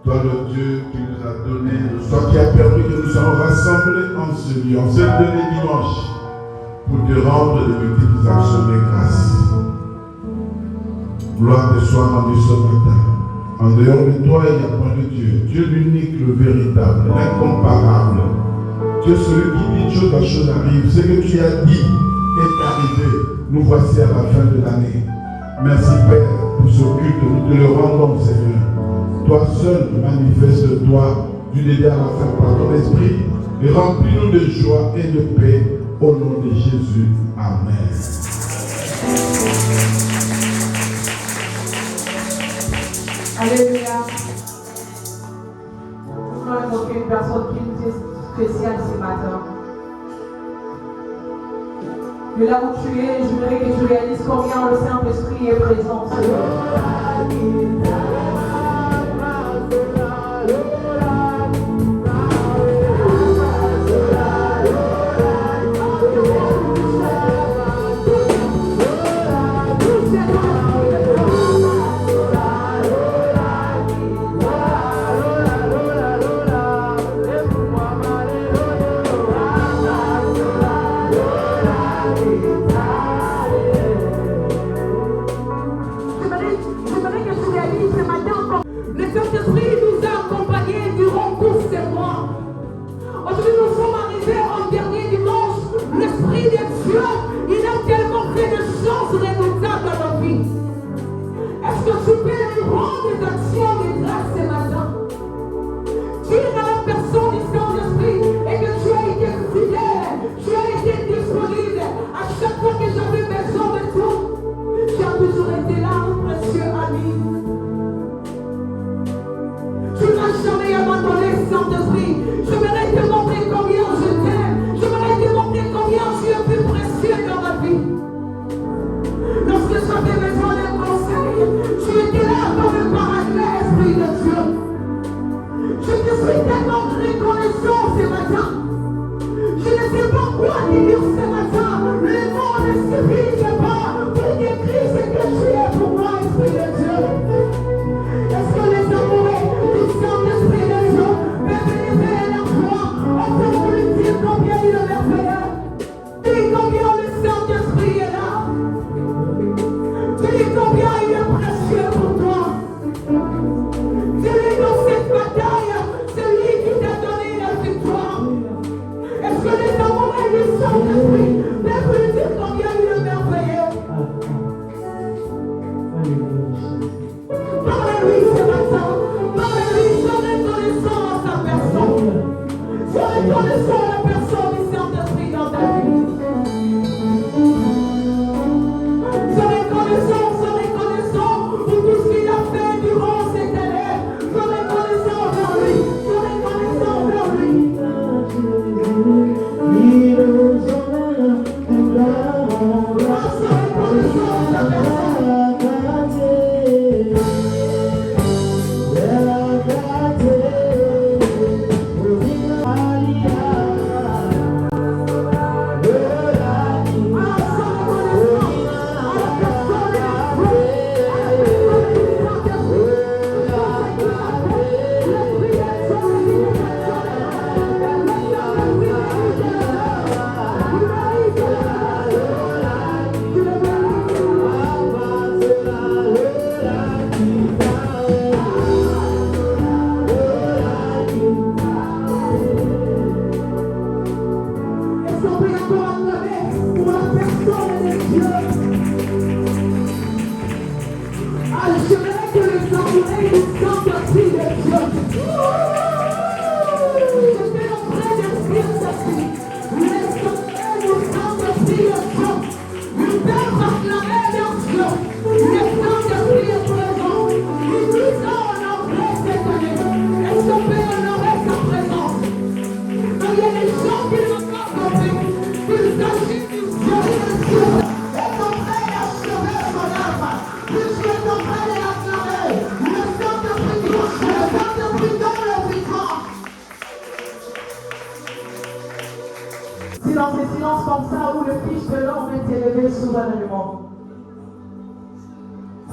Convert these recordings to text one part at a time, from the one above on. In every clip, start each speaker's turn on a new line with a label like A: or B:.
A: Toi le Dieu qui nous a donné, toi qui as permis que nous soyons rassemblés en ce lieu, en ce dernier dimanche, pour te rendre de multiples actions de grâce. Gloire te soit rendue ce matin. En dehors de toi, il n'y a pas de Dieu. Dieu l'unique, le véritable, l'incomparable. Dieu celui qui dit chose à chose arrive. Ce que tu as dit est arrivé. Nous voici à la fin de l'année. Merci Père pour ce culte. Nous te le rendons Seigneur. Toi seul manifeste-toi du début à la fin par ton esprit et remplis-nous de joie et de paix au nom de Jésus. Amen.
B: Alléluia. Nous allons évoquer une personne qui nous est spéciale ce matin. De là où tu es, je voudrais que tu réalises combien le Saint-Esprit est présent.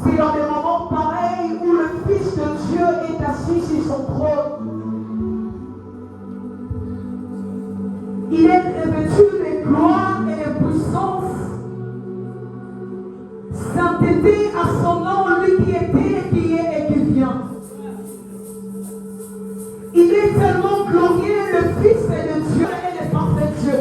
C: C'est dans des moments pareils où le Fils de Dieu est assis sur son
B: Il est tellement glorieux, le Fils est le Dieu et le parfait Dieu.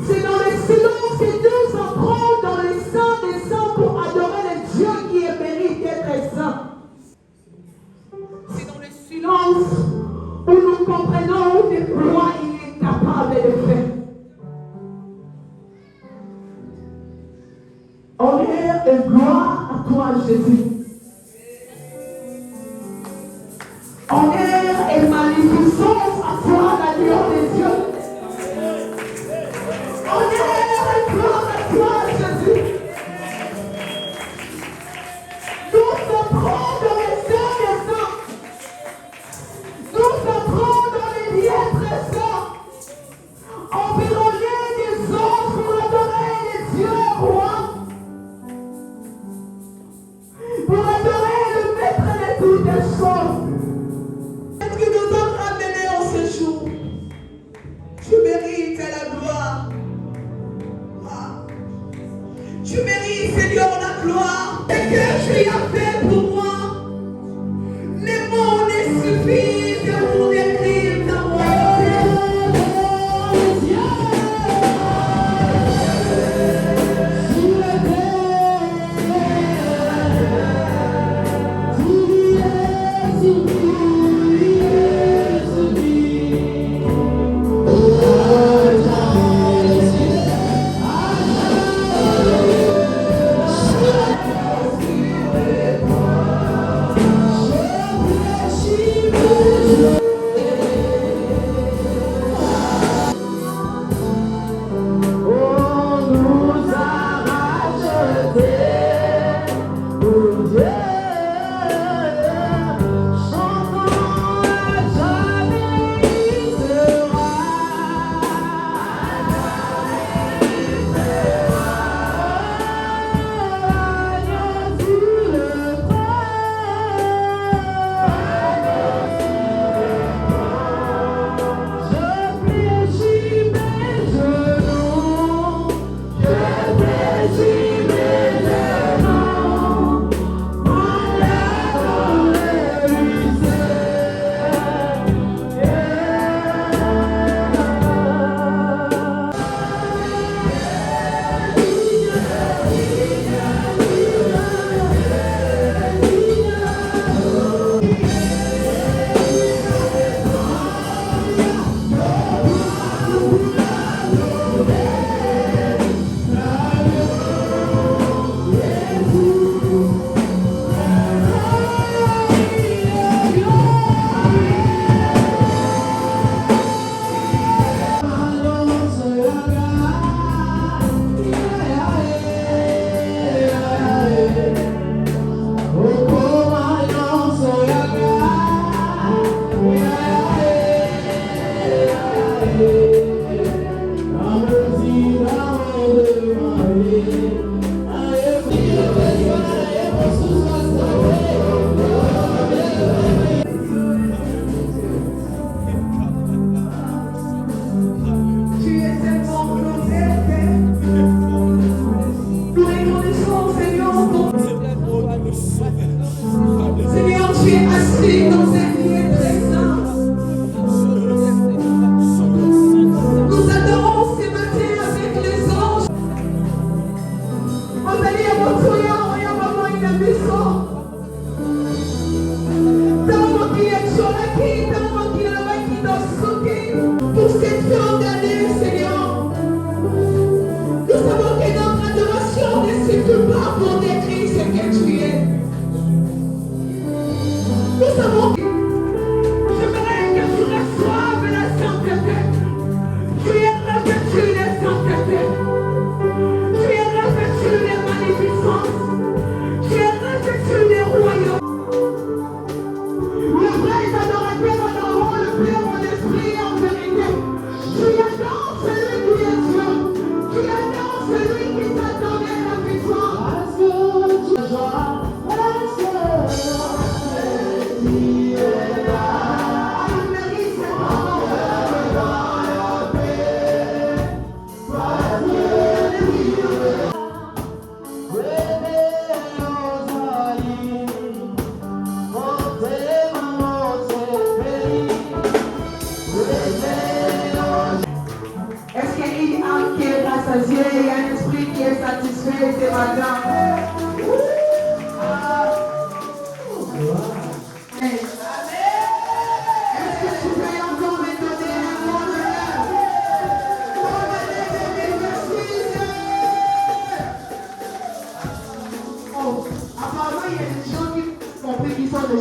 B: C'est dans le silence que nous entrons dans les saints des saints pour adorer le Dieu qui est mérite d'être saint. C'est dans le silence où nous comprenons de quoi il est capable de faire. Honneur et gloire à toi, Jésus. Honneur et magnificence à toi, l'agneau des dieux. Honneur et gloire à toi, Jésus. Nous entrons dans les saints des saints. Nous entrons dans les lieux très saints. Environnés des anges pour adorer les dieux rois. Pour adorer le maître de toutes les choses. Est-ce que nous sommes ramenés en ce jour? Tu mérites la gloire. Tu mérites, Seigneur, la gloire. Ce que tu as fait pour moi, les mots ne suffisent pour décrire ta royauté.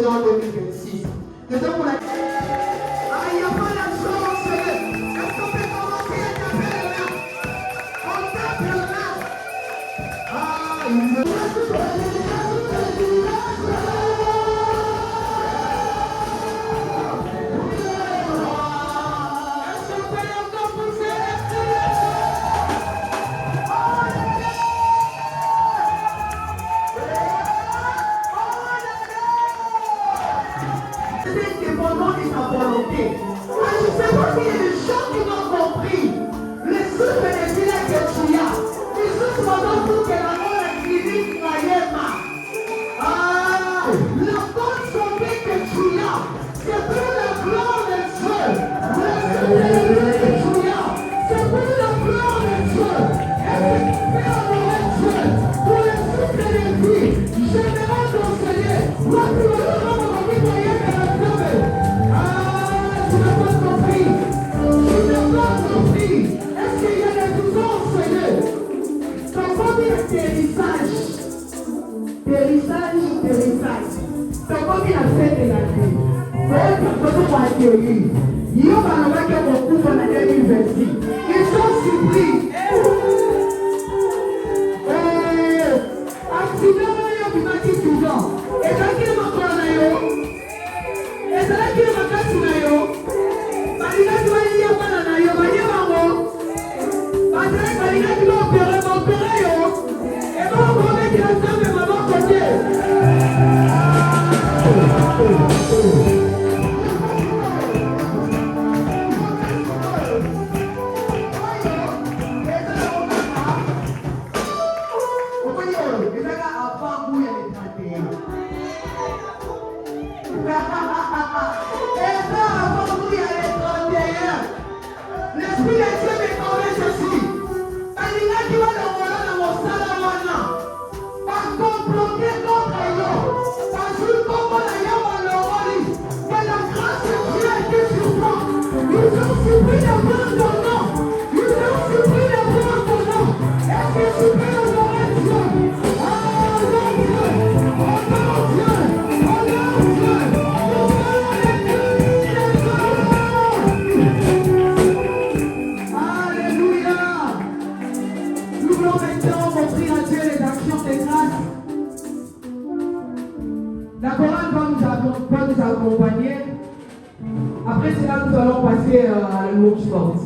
B: en 2026. Et donc, on a... Ah, il n'y a pas d'assurance, Seigneur. Est-ce qu'on peut commencer à taper le main? On tape le main. Ah, il me... Ils sont surpris. La chorale va nous accompagner. Après cela, nous allons passer à la louange forte.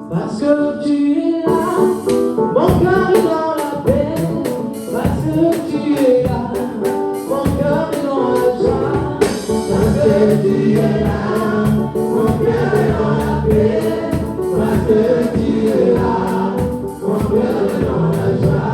C: Parce que tu es là, mon cœur est dans la paix. Parce que tu es là, mon cœur est dans la joie. Parce que tu es là, mon cœur est dans la paix. Parce que tu es là, mon cœur est dans la joie.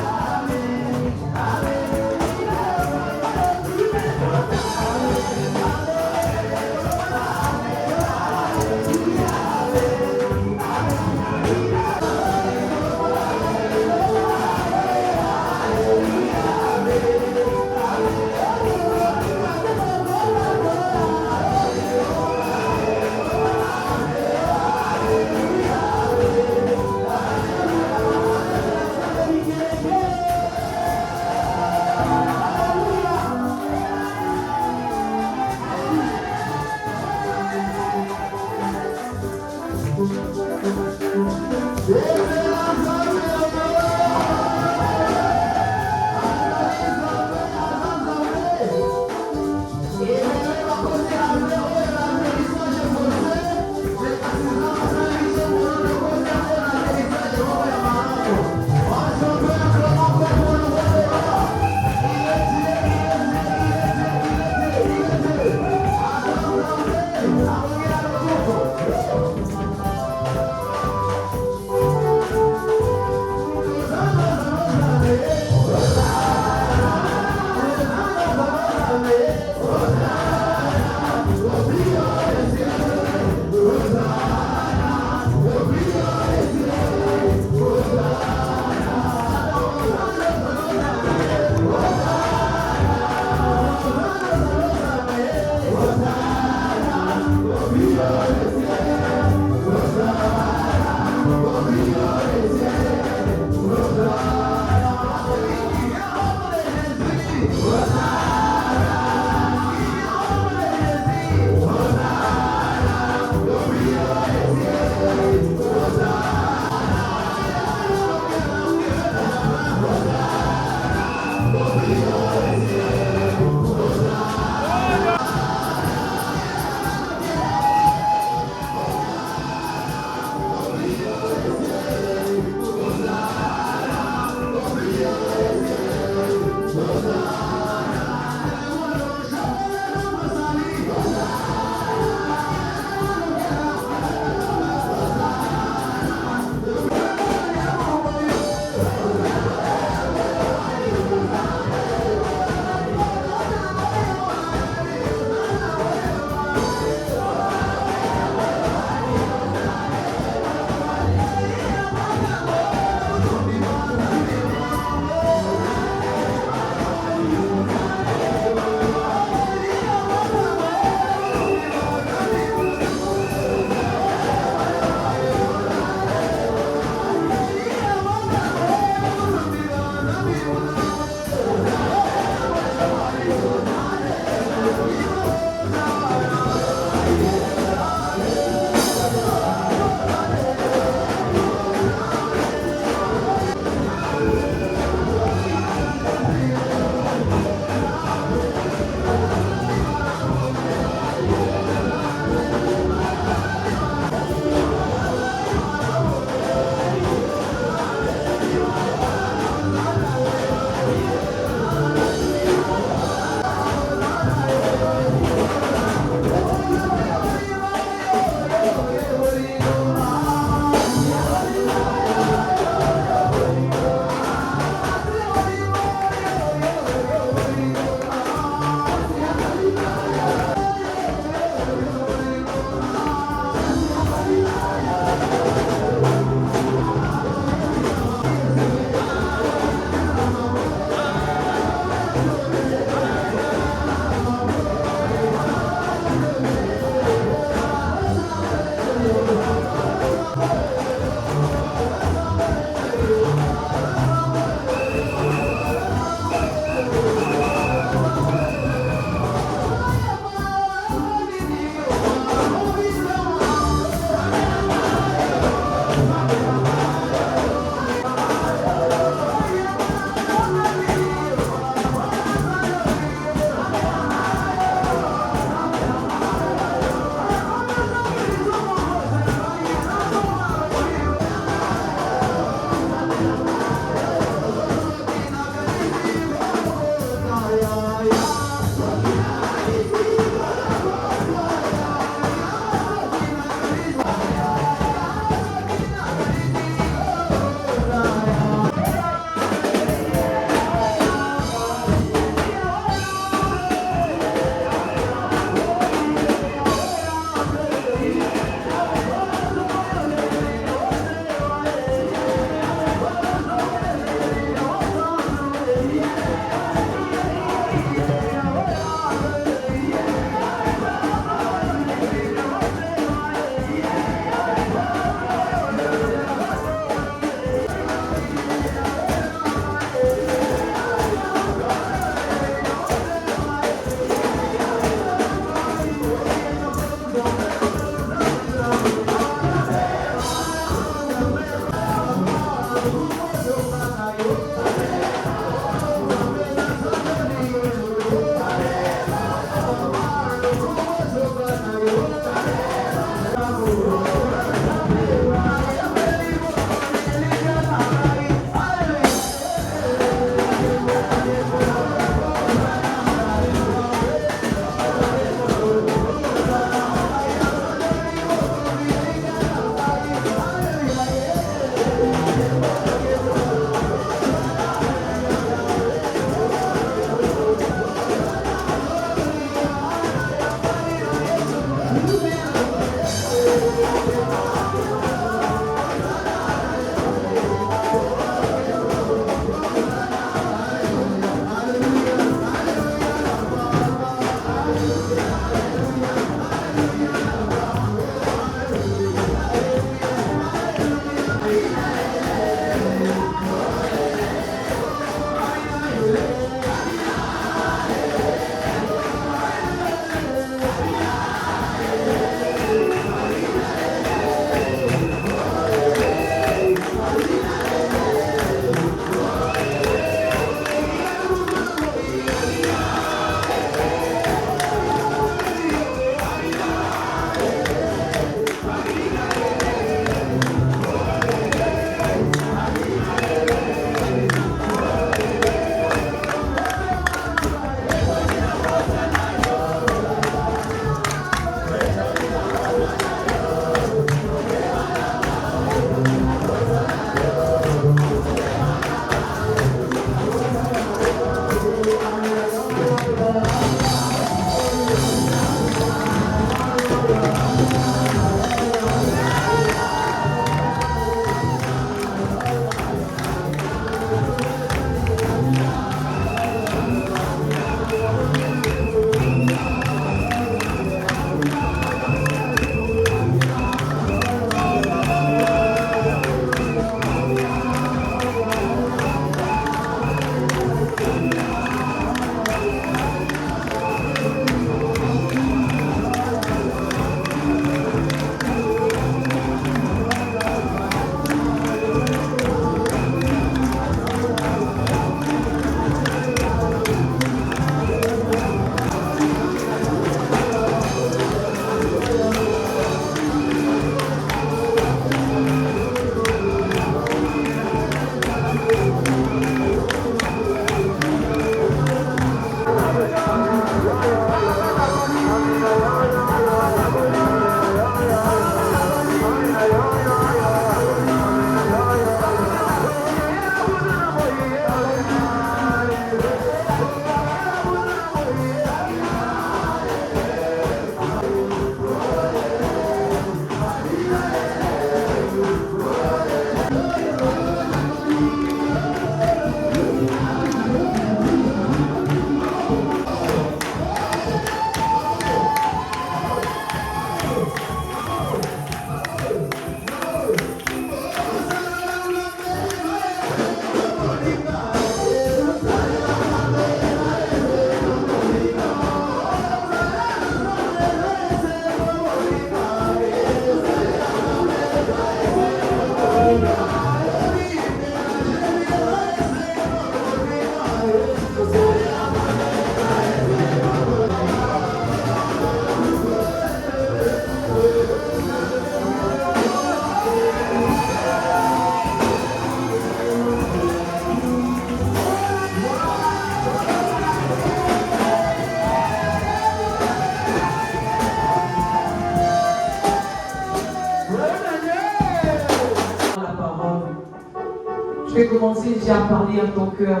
B: vais commencer déjà à parler à ton cœur.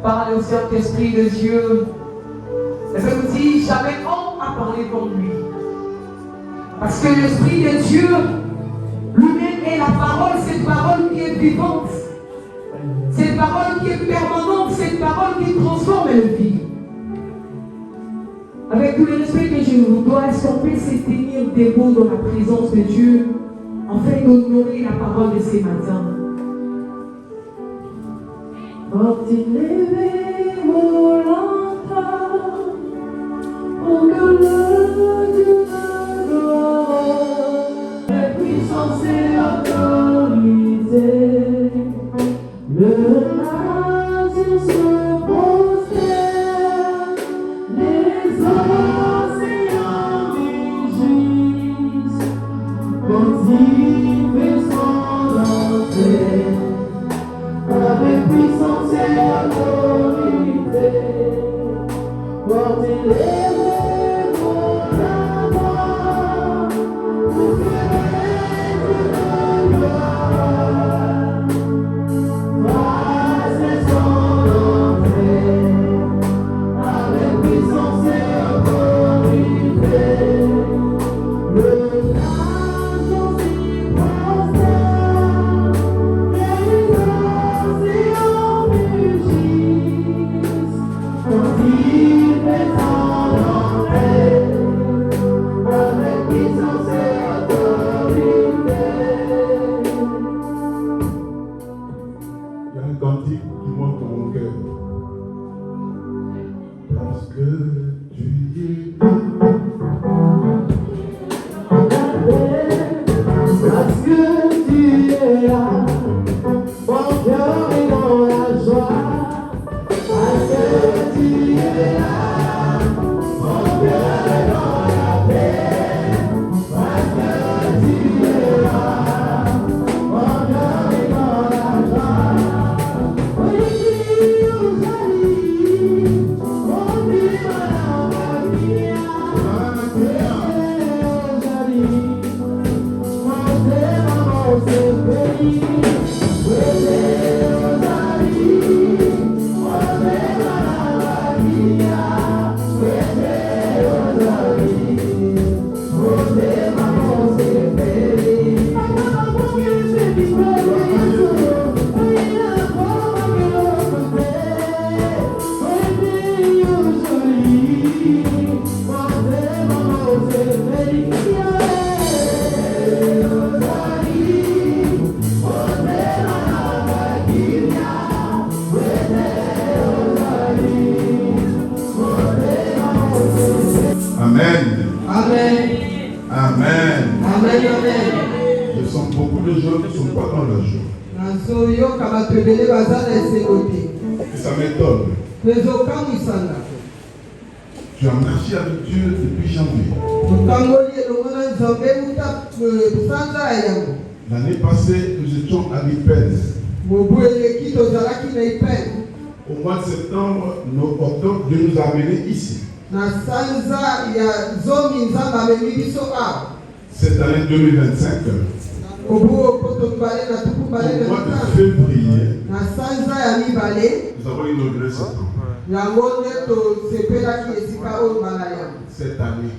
B: Parle au Saint-Esprit de Dieu. Et je vous dis, jamais homme a parlé comme lui. Parce que l'Esprit de Dieu lui-même est la parole, cette parole qui est vivante. Cette parole qui est permanente, cette parole qui transforme la vie. Avec tout le respect que je vous dois, est-ce qu'on peut se tenir debout dans la présence de Dieu afin d'honorer la parole de ce matin?
C: Levez-vous longtemps pour que le Dieu de gloire, la puissance et l'autorité, le nation se prosterne, les océans rugissent, quand il fait son entrée. Avec puissance et autorité, portez-les pour la gloire, pour que le gloire fasse son entrée. Avec puissance et autorité, le nation s'y prosterne, les océans mugissent, quand il fait son entrée. Avec puissance et autorité.
A: Il y a un cantique qui monte dans mon cœur. Parce que tu y es.
C: Parce que tu es là, mon cœur est dans la joie. Parce que tu es là, mon cœur est dans la paix. Parce que tu es là, mon cœur est dans la joie. Oui,
A: Amen.
B: Amen.
A: Amen.
B: Amen. Amen.
A: Je sens beaucoup de gens qui ne sont pas dans la joie. Et ça m'étonne. Tu as marché avec Dieu depuis janvier. L'année passée, nous étions à l'IPEN. Au mois de septembre, octobre, Dieu nous a amenés ici. Cette année 2025, au mois de février, nous avons inauguré ce temple. Cette année,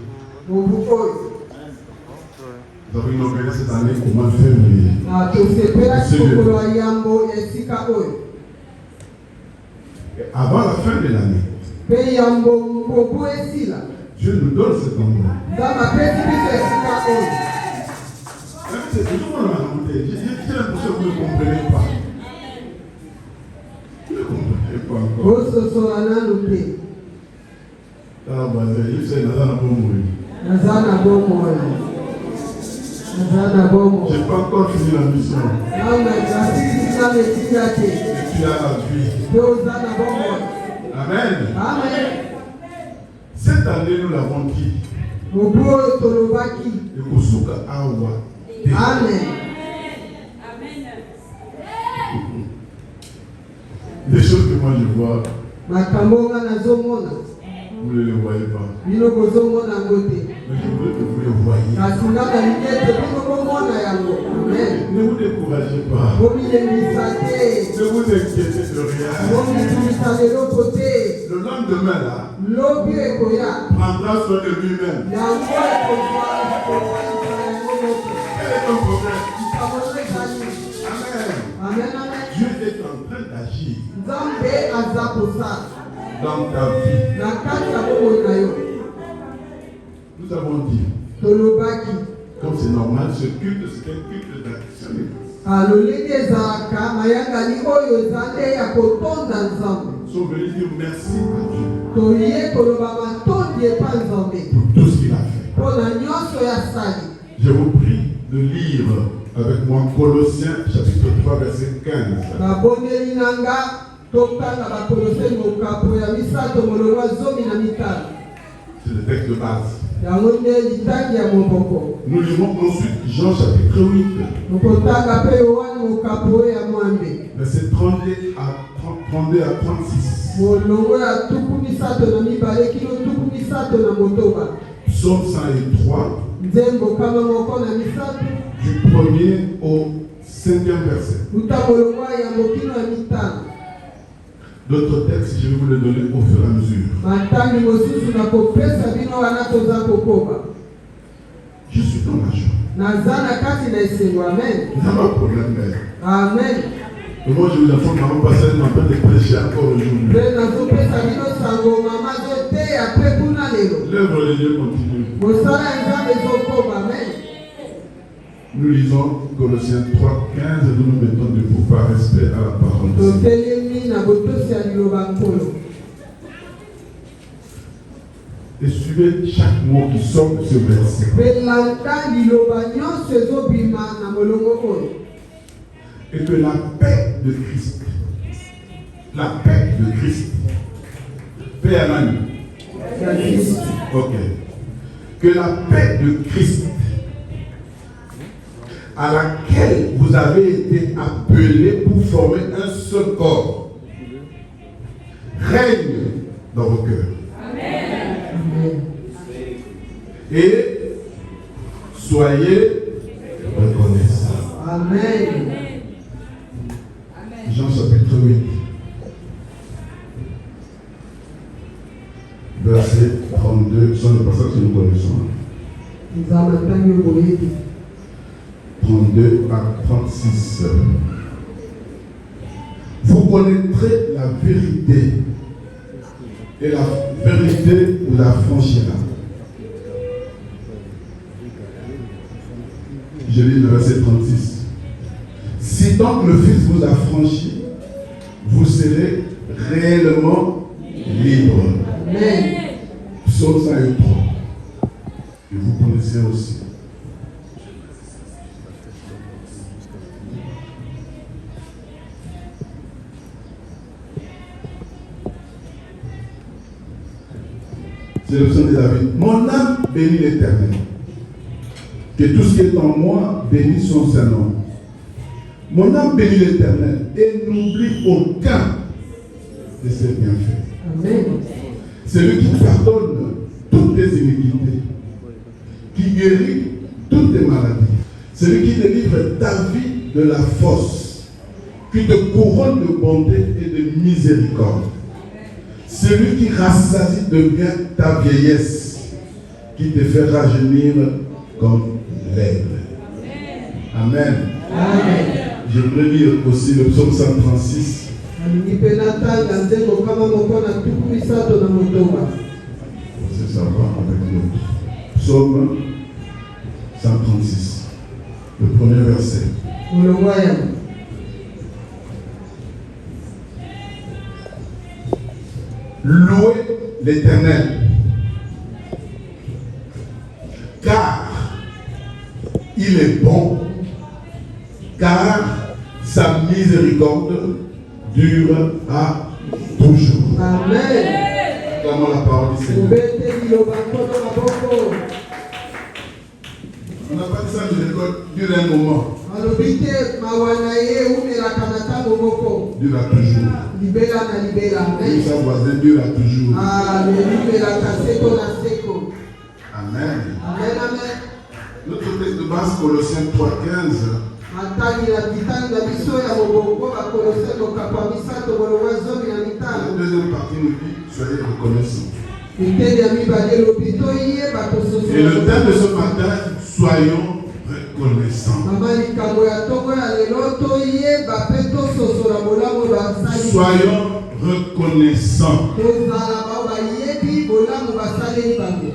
A: nous avons inauguré cette année au mois de février. Et avant la fin de l'année, Dieu nous donne cet endroit. C'est toujours dans la montée. J'ai l'impression que vous ne comprenez pas. Vous ne comprenez pas encore. Ah, bah, je sais, Nazana va mourir. Je n'ai pas encore fini la mission. Et tu as la vie. Amen.
B: Amen.
A: Cette année, nous l'avons dit.
B: Amen.
A: Les choses que moi je vois, vous ne les voyez pas. Mais je veux que vous le voyez. Ne vous découragez pas. Ne vous inquiétez de rien. Le lendemain là prendra soin de lui-même. Quel est ton problème? Amen. Dieu est en train d'agir dans ta vie. Nous avons dit, comme c'est normal, ce culte, c'est un culte d'action. Nous sommes venus dire merci à Dieu pour tout ce qu'il a fait. Je vous prie de lire avec moi Colossiens chapitre 3 verset 15. C'est le texte de base. Nous lirons ensuite Jean chapitre 8. Verset 32 à 36. Psaume 103. Du 1er au 5e verset. D'autres textes, je vais vous les donner au fur et à mesure. Je suis dans la joie. Nous n'avons pas de problème.
B: Amen.
A: Et moi, je vous informe, maman Pascal m'a pas de prêcher encore aujourd'hui. L'œuvre de Dieu continue. Nous lisons Colossiens 3, 15 et nous nous mettons debout par respect à la parole de Dieu. Et suivez chaque mot qui sort de ce verset. Et que la paix de Christ, paix à l'âme. Ok. Que la paix de Christ, à laquelle vous avez été appelés pour former un seul corps, règne dans vos cœurs.
B: Amen.
A: Et soyez reconnaissants.
B: Amen.
A: Jean chapitre 8, verset 32, sont les passages que nous connaissons. 32 à 36. Vous connaîtrez la vérité et la vérité vous affranchira. Je lis le verset 36. Si donc le Fils vous affranchit, vous serez réellement libre.
B: Amen.
A: Psaume 103. Et vous connaissez aussi. C'est le psaume de David. Mon âme bénit l'Éternel. Que tout ce qui est en moi bénisse son Saint-Nom. Mon âme bénit l'Éternel et n'oublie aucun de ses bienfaits.
B: Amen.
A: C'est lui qui pardonne toutes les iniquités, qui guérit toutes les maladies. C'est lui qui délivre ta vie de la fosse, qui te couronne de bonté et de miséricorde. C'est lui qui rassasie de bien ta vieillesse, qui te fait rajeunir comme l'aigle. Amen.
B: Amen.
A: Je voudrais lire aussi le psaume 136. C'est ça va avec l'autre. Psaume 136. Le premier verset. Louez l'Éternel, car il est bon, car sa miséricorde dure à toujours.
B: Amen.
A: Acclamons la parole du Seigneur. On n'a pas dit ça, je l'école, dure un moment. Dure à toujours. Et sa voisin dure à toujours. Amen. base Colossiens 3:15.
B: Matani na kitanga biso ya mobongo bakolose mokapa misato bolongwa zomi na
A: La
B: mitano.
A: deuxième partie nous dit soyez reconnaissants.
B: Miteni ya mibale lopito iye
A: Et
B: bakososola.
A: le thème de ce matin, soyons reconnaissants.
B: Mama likambo ya tongo ya lelo toye bape tososola bolamu basali.
A: Soyons reconnaissants.
B: Tozala bao bayebi bolamu basaleli bango.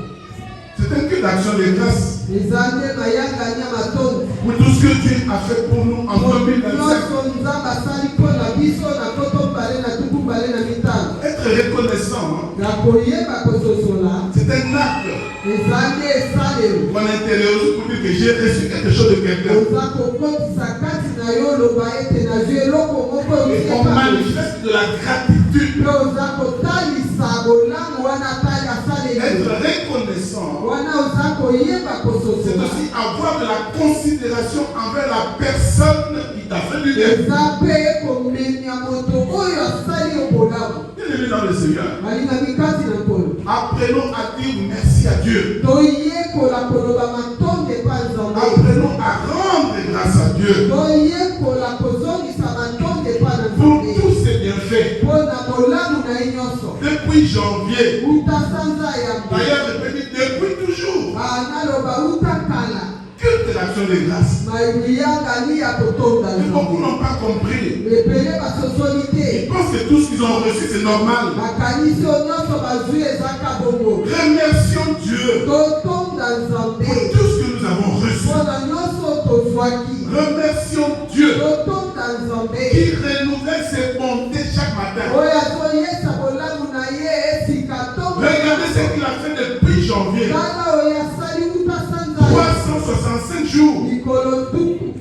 A: C'est un cul d'action de grâce
B: Ezande mayanganya matondo.
A: pour tout ce que Dieu a fait pour nous en 2025.
B: Nyonso nzambe asali mpo na biso na koto mbale na tuku mbale na mitano.
A: Être reconnaissant,
B: Na koyeba kososola
A: c'est un acte
B: ezande esalelo.
A: qu'on intériorise pour dire que j'ai reçu quelque chose de quelqu'un.
B: Oza kokotisa kati na yo loba ete nazwi eloko moko
A: Et on manifeste de la gratitude.
B: mpe oza kotalisa bolamu wana tali asaleli.
A: Être reconnaissant,
B: Wana oza koyeba
A: c'est
B: kososola.
A: aussi avoir de la considération envers la personne qui t'a fait du bien.
B: Eza mpe komemia moto oyo asali yo bolamu.
A: Bien-aimés dans le Seigneur,
B: Balingami kati na nkolo.
A: apprenons à dire merci à Dieu.
B: Toyekola koloba matonde epa nzambe.
A: Apprenons à rendre grâce à Dieu
B: Toyekola kozongisa matonde epa na
A: pour
B: nzambe.
A: tous ses bienfaits.
B: Mpo na bolamu na ye nyonso.
A: Depuis janvier,
B: Uta sanza ya mbe.
A: d'ailleurs je peux dire depuis toujours,
B: Naloba uta kala.
A: culte l'action de grâce.
B: Mayuyangani ya kotonda
A: Mais
B: yo.
A: beaucoup n'ont pas compris.
B: Epele basosoli
A: Ils
B: te.
A: pensent que tout ce qu'ils ont reçu c'est normal.
B: Makanisi oyo nyonso bazwi ezaka bongo.
A: Remercions Dieu
B: Totonda
A: pour
B: nzambe.
A: tout ce que nous avons reçu.
B: Mpona nyonso tozwaki.
A: Remercions Dieu
B: Totonda nzambe.
A: qui renouvelle ses bontés chaque matin.
B: Oyo azoyesa bolamu na ye esika ntongo.
A: Regardez ce qu'il a fait depuis janvier.
B: Tala oyo asali uta sanza.
A: 365 jours.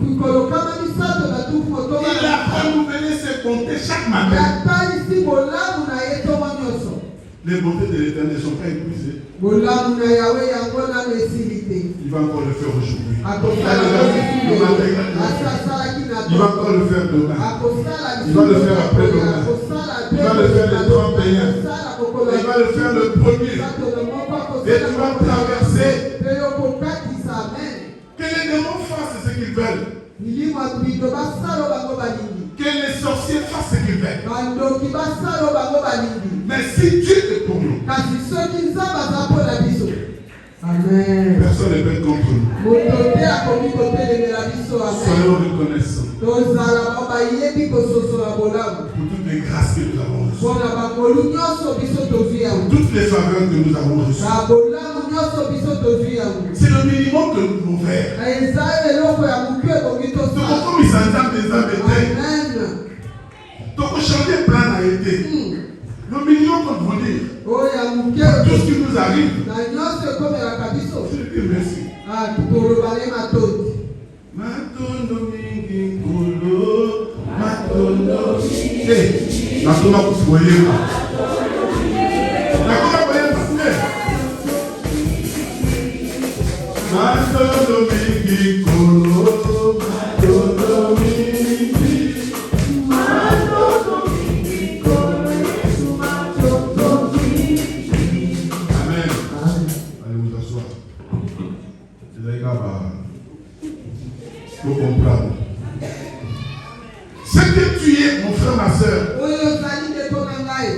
B: Mikolo kama misato na tuku motoba.
A: Il a renouvelé ses bontés chaque matin.
B: Yatalisi bolamu na ye ntongo nyonso.
A: Les bontés de l'Éternel ne sont pas épuisées.
B: Bolamu na yawe yango nano esili te.
A: Il va encore le faire aujourd'hui.
B: Akosala
A: Il va
B: asalaki na
A: encore le faire demain.
B: akosala
A: Il va le faire après-demain.
B: akosala
A: Il va le faire le 31.
B: akosala kokolo
A: Il va le faire le premier.
B: Satono moko
A: Et
B: akosala
A: tu vas traverser.
B: mpe yo kokatisa amen.
A: Que les démons fassent ce qu'ils veulent.
B: milimo ya bido basala bango balingi.
A: Que les sorciers fassent ce qu'ils veulent.
B: bandoki basala bango balingi.
A: Mais si Dieu est pour nous,
B: kasi soki nzambe aza mpo na biso amen.
A: personne ne peut être contre nous.
B: moto te akomi kotelemela biso amen.
A: Soyons reconnaissants
B: tozala bao bayebi kososola bolamu.
A: pour toutes les grâces que nous avons reçues.
B: mpona bangolu nyonso biso tozwi yango.
A: Toutes les faveurs que nous avons reçues.
B: na bolamu nyonso biso tozwi yango.
A: C'est le minimum que nous devons faire.
B: eza eloko ya moke ebongi tosala.
A: Tokokomisa nzambe nzambe te.
B: amen.
A: Tokochange plan na ye te. Le minimum qu'on vous dire.
B: oyo ya moke
A: Tout ce qui nous arrive,
B: na nyonso ekomelaka biso.
A: je dis merci.
B: toloba ne matondi.
A: Matondo mingi nkolo, matondo mingi. Nakoma kufoyeba. Nakoma koyeba. Matondo mingi nkolo, matondo mingi. Matondo mingi nkolo, Yesu matondo mingi. Amen. Allez vous asseoir. Les gars, faut comprendre. Ce que tu es, mon frère, ma soeur,
B: oyo ozali ndeko na ngai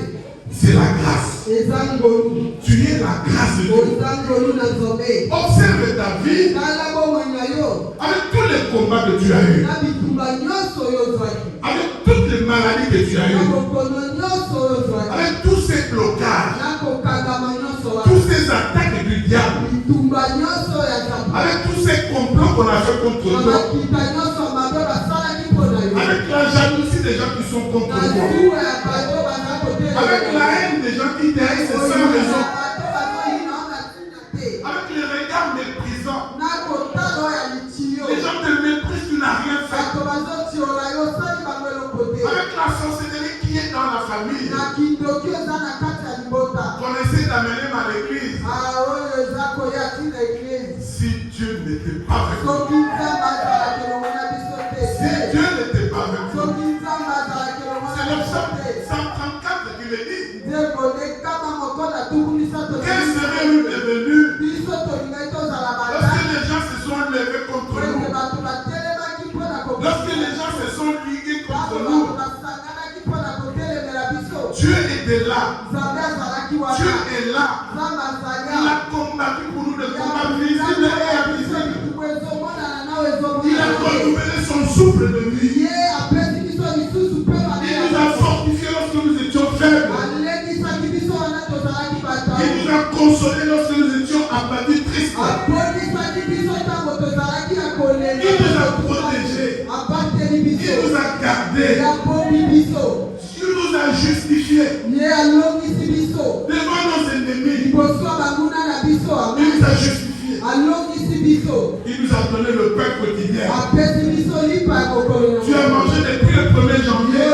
A: c'est la grâce.
B: eza ngolu.
A: Tu es la grâce de Dieu.
B: oza ngolu na nzambe.
A: Observe ta vie
B: tala bomoi na yo
A: avec tous les combats que tu as eus,
B: na bitumba nyonso oyo ozwaki.
A: avec toutes les maladies que tu as
B: na
A: eues,
B: bokono nyonso oyo ozwaki.
A: avec tous ces blocages,
B: na kokangama nyonso
A: tous
B: wana.
A: ces attaques du diable,
B: bitumba nyonso ya nzambe.
A: avec tous ces complots qu'on a fait contre
B: na
A: toi,
B: makita nyonso mabe basalaki mpo na yo.
A: avec la jalousie des gens qui sont contre
B: na
A: toi,
B: zuwa ya bato baza kotelela
A: avec la haine des gens qui t'haïssent sans raison,
B: bato bazoyina na ntina te.
A: avec les regards méprisants.
B: na kotala ya litiyo.
A: Les gens te méprisent, tu n'as rien fait.
B: bato bazotiola yo osali bango eloko te.
A: Avec la sorcellerie qui est dans la famille,
B: na kindoki eza na kati ya libota.
A: qu'on essaie d'amener à l'église.
B: oyo eza koya tina eglise.
A: Si Dieu n'était pas avec nous,
B: soki nzambe azalaki elongo na biso te.
A: si Dieu n'était pas avec nous,
B: soki nzambe azalaki elongo
A: c'est
B: na
A: le
B: biso
A: psaume
B: te.
A: 134 qui le dit.
B: nzembo nekama moko na tuku misato.
A: Quel serait-nous devenus
B: biso tolingai tozala
A: lorsque
B: batani.
A: les gens se sont levés contre Dieu était là. Dieu est là. Il a combattu pour nous des combats visibles et invisibles. Il a renouvelé son souffle de vie. Il nous a fortifiés lorsque nous étions faibles. Il nous a consolés lorsque nous étions abattus, tristes. Il nous a protégés. Il nous a gardés. Il nous a justifiés devant nos ennemis. Il nous a justifiés. Il nous a donné le pain quotidien. Tu as mangé depuis le 1er janvier.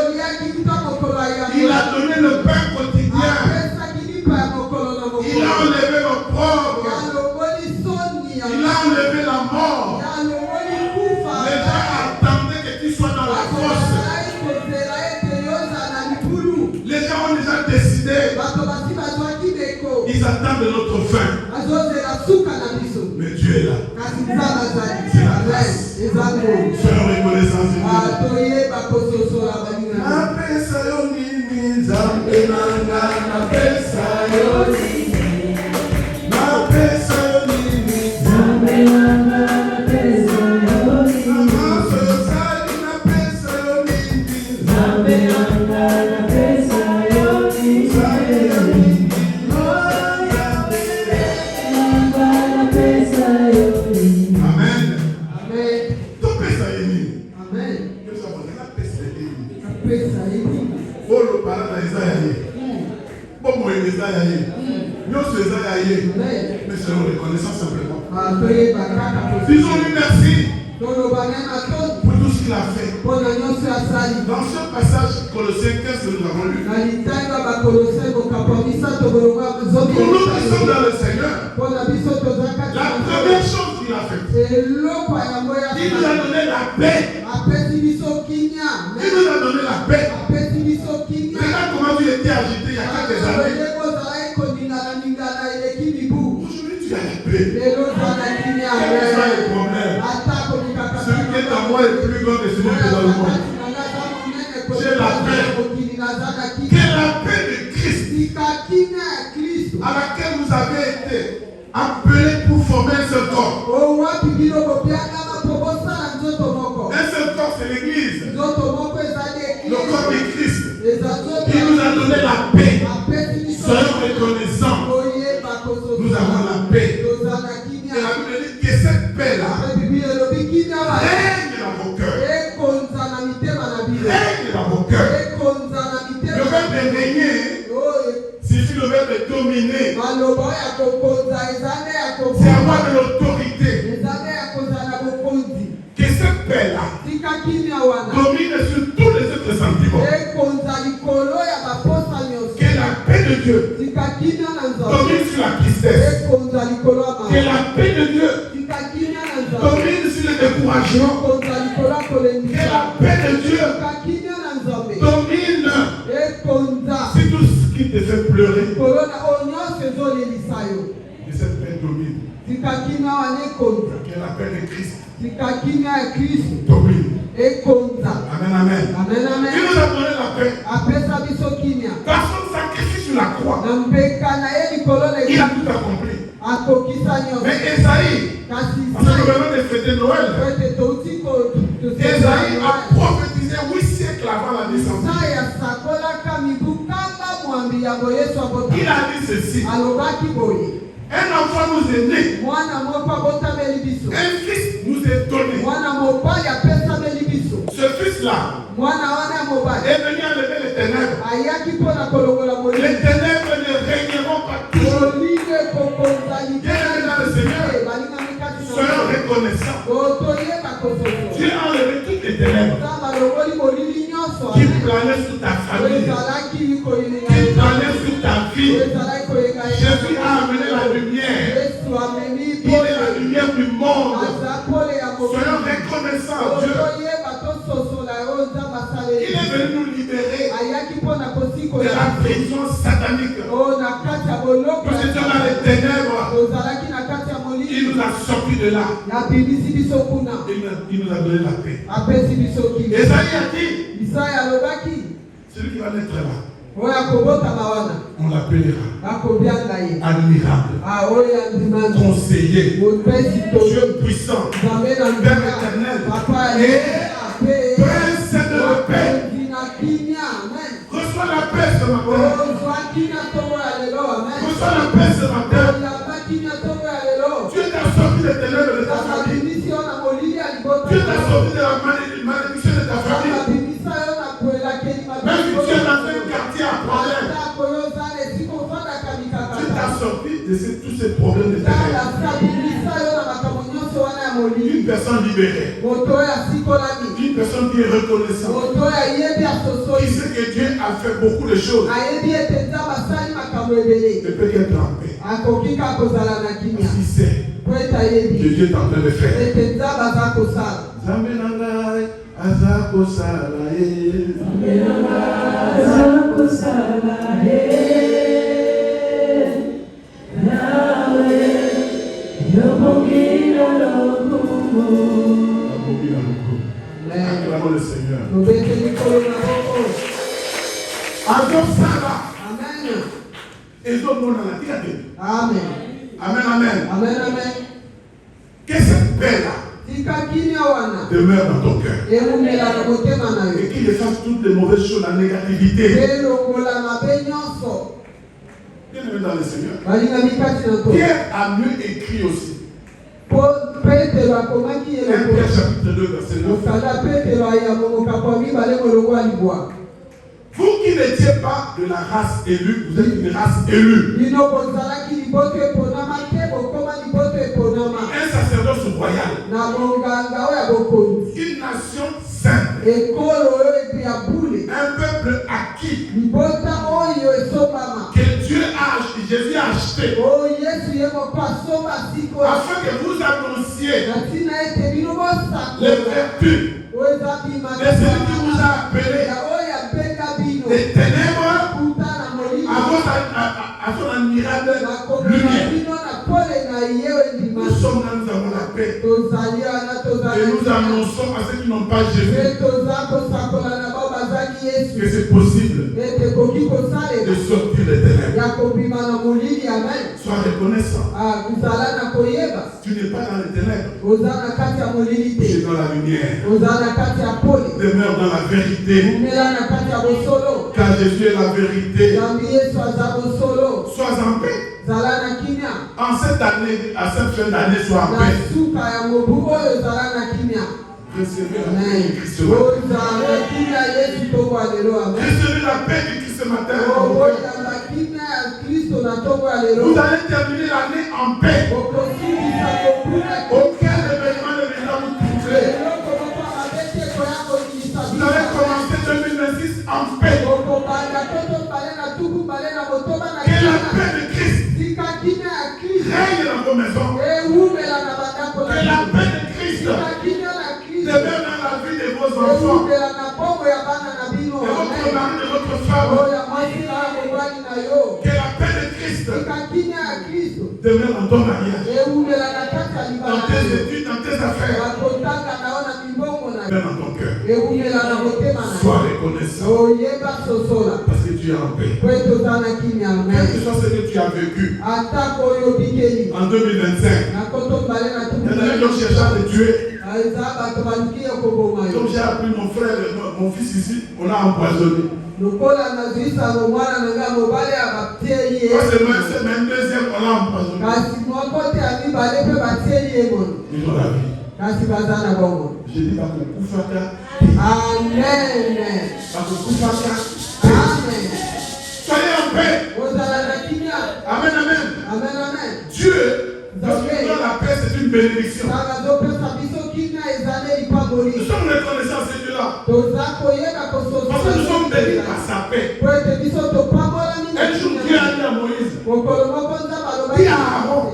A: Il a donné le pain quotidien. Il a enlevé l'opprobre. Il a enlevé la mort. Les gens attendaient que tu sois dans la fosse. Les gens ont déjà décidé. Ils attendent notre fin. Mais Dieu est là. C'est la grâce. Soyons reconnaissants. Mais soyons reconnaissants simplement. Disons-lui merci pour tout ce qu'il a fait. Dans ce passage, Colossiens 15, que nous avons lu, pour nous qui sommes dans le Seigneur, la première chose qu'il a faite, il nous a donné la paix. Il nous a donné la paix. Regarde comment tu étais agité il y a quelques années. Aujourd'hui, tu as la paix. Quel que soit le problème, celui qui est à moi est plus grand que celui qui est dans le monde. J'ai la paix. Quelle est la paix de Christ à laquelle vous avez été appelés pour former un seul corps. Un seul corps, c'est l'Église. Le corps de Christ. Il nous a donné la paix. Soyons reconnaissants. Nous avons la paix. Et la Bible dit que cette paix-là règne dans vos cœurs. Règne dans vos cœurs. Le verbe de régner signifie le verbe de dominer. C'est avoir de l'autorité. Que cette paix-là domine sur tous les autres sentiments. Que la paix de Dieu domine sur la tristesse. Que la paix de Dieu domine sur le découragement. Que la paix de Dieu domine sur tout ce qui te fait pleurer. Que cette paix domine. Que la paix de Christ domine. Amen, amen. Il nous a donné la paix. Par son sacrifice sur la croix, il a tout accompli. Mais Esaïe, parce que nous venons de fêter Noël, Esaïe a prophétisé 8 siècles avant la naissance. Il a dit ceci. Un enfant nous est né. Un fils nous est donné. Ce fils-là est venu enlever les ténèbres. Les ténèbres ne régneront pas toujours. Bienvenue dans le Seigneur. Soyons reconnaissants. Dieu a enlevé toutes les ténèbres qui planaient sur ta famille, qui planaient sur ta vie. Jésus a amené la lumière. Il est la lumière du monde. Soyons reconnaissants, Dieu. Il est venu nous libérer de la prison satanique. Nous étions dans les ténèbres. Il nous a sortis de là. Il nous a donné la paix. Esaïe a dit, celui qui va naître là On l'appellera admirable, conseiller, Dieu puissant, Père éternel et Prince de la paix. Reçois la paix ce matin. Reçois la paix ce matin. Dieu t'a sorti des ténèbres de ta famille. Dieu t'a sorti de la malédiction de ta famille. Même si tu es dans un quartier à problème, Dieu t'a sorti de tous ces problèmes de ténèbres. Une personne libérée, une personne qui est reconnaissante, qui sait que Dieu a fait beaucoup de choses, ne peut qu'être en paix. Parce qu'il sait que Dieu est en train de faire. Acclamons le Seigneur. Amen. Amen. Amen. Que cette paix-là demeure dans ton cœur. Et qu'il efface toutes les mauvaises choses, la négativité. Bien-aimé dans le Seigneur. Pierre a mieux écrit aussi. 1 Pierre chapitre 2 verset 9. Vous qui n'étiez pas de la race élue, vous êtes une race élue. Un sacerdoce royal. Une nation sainte. Un peuple acquis. Que Dieu a, Jésus a acheté. Afin que vous annonciez les vertus de celui qui vous a appelé des ténèbres à son admirable lumière. Nous sommes là, nous avons la paix. Et nous annonçons à ceux qui n'ont pas Jésus que c'est possible de sortir des ténèbres. Sois reconnaissant. Tu n'es pas dans les ténèbres. Tu es dans la lumière. Demeure dans la vérité. Car Jésus est la vérité. Sois en paix. En cette année, à cette fin d'année, sois en paix. Recevez la paix du Christ ce matin. Recevez la paix du Christ ce matin. Vous allez terminer l'année en paix. Aucun événement ne viendra vous troubler. Vous allez commencer 2026 en paix. Que la paix de Christ règne dans vos maisons. Que la paix de Christ demeure dans la vie de vos enfants, de votre mari, de votre femme. Que la paix de Christ demeure dans ton mariage, dans tes études, dans tes affaires, demeure dans ton cœur. Sois reconnaissant parce que tu es en paix. Quel que soit ce que tu as vécu en 2025, il y en a qui ont cherché à te tuer. Comme j'ai appris mon frère, mon fils ici, on a empoisonné. C'est même deuxième, on a empoisonné. Ils ont la vie. J'ai dit Bakukufaka.
B: Amen.
A: Bakukufaka.
B: Amen.
A: Soyez en paix. Amen, amen.
B: Amen, amen.
A: Dieu, parce que dans la paix, c'est une bénédiction. Nous sommes reconnaissants à ce Dieu-là. Parce que nous sommes bénis par sa paix. Un jour, Dieu a dit à Moïse, dis à Aaron,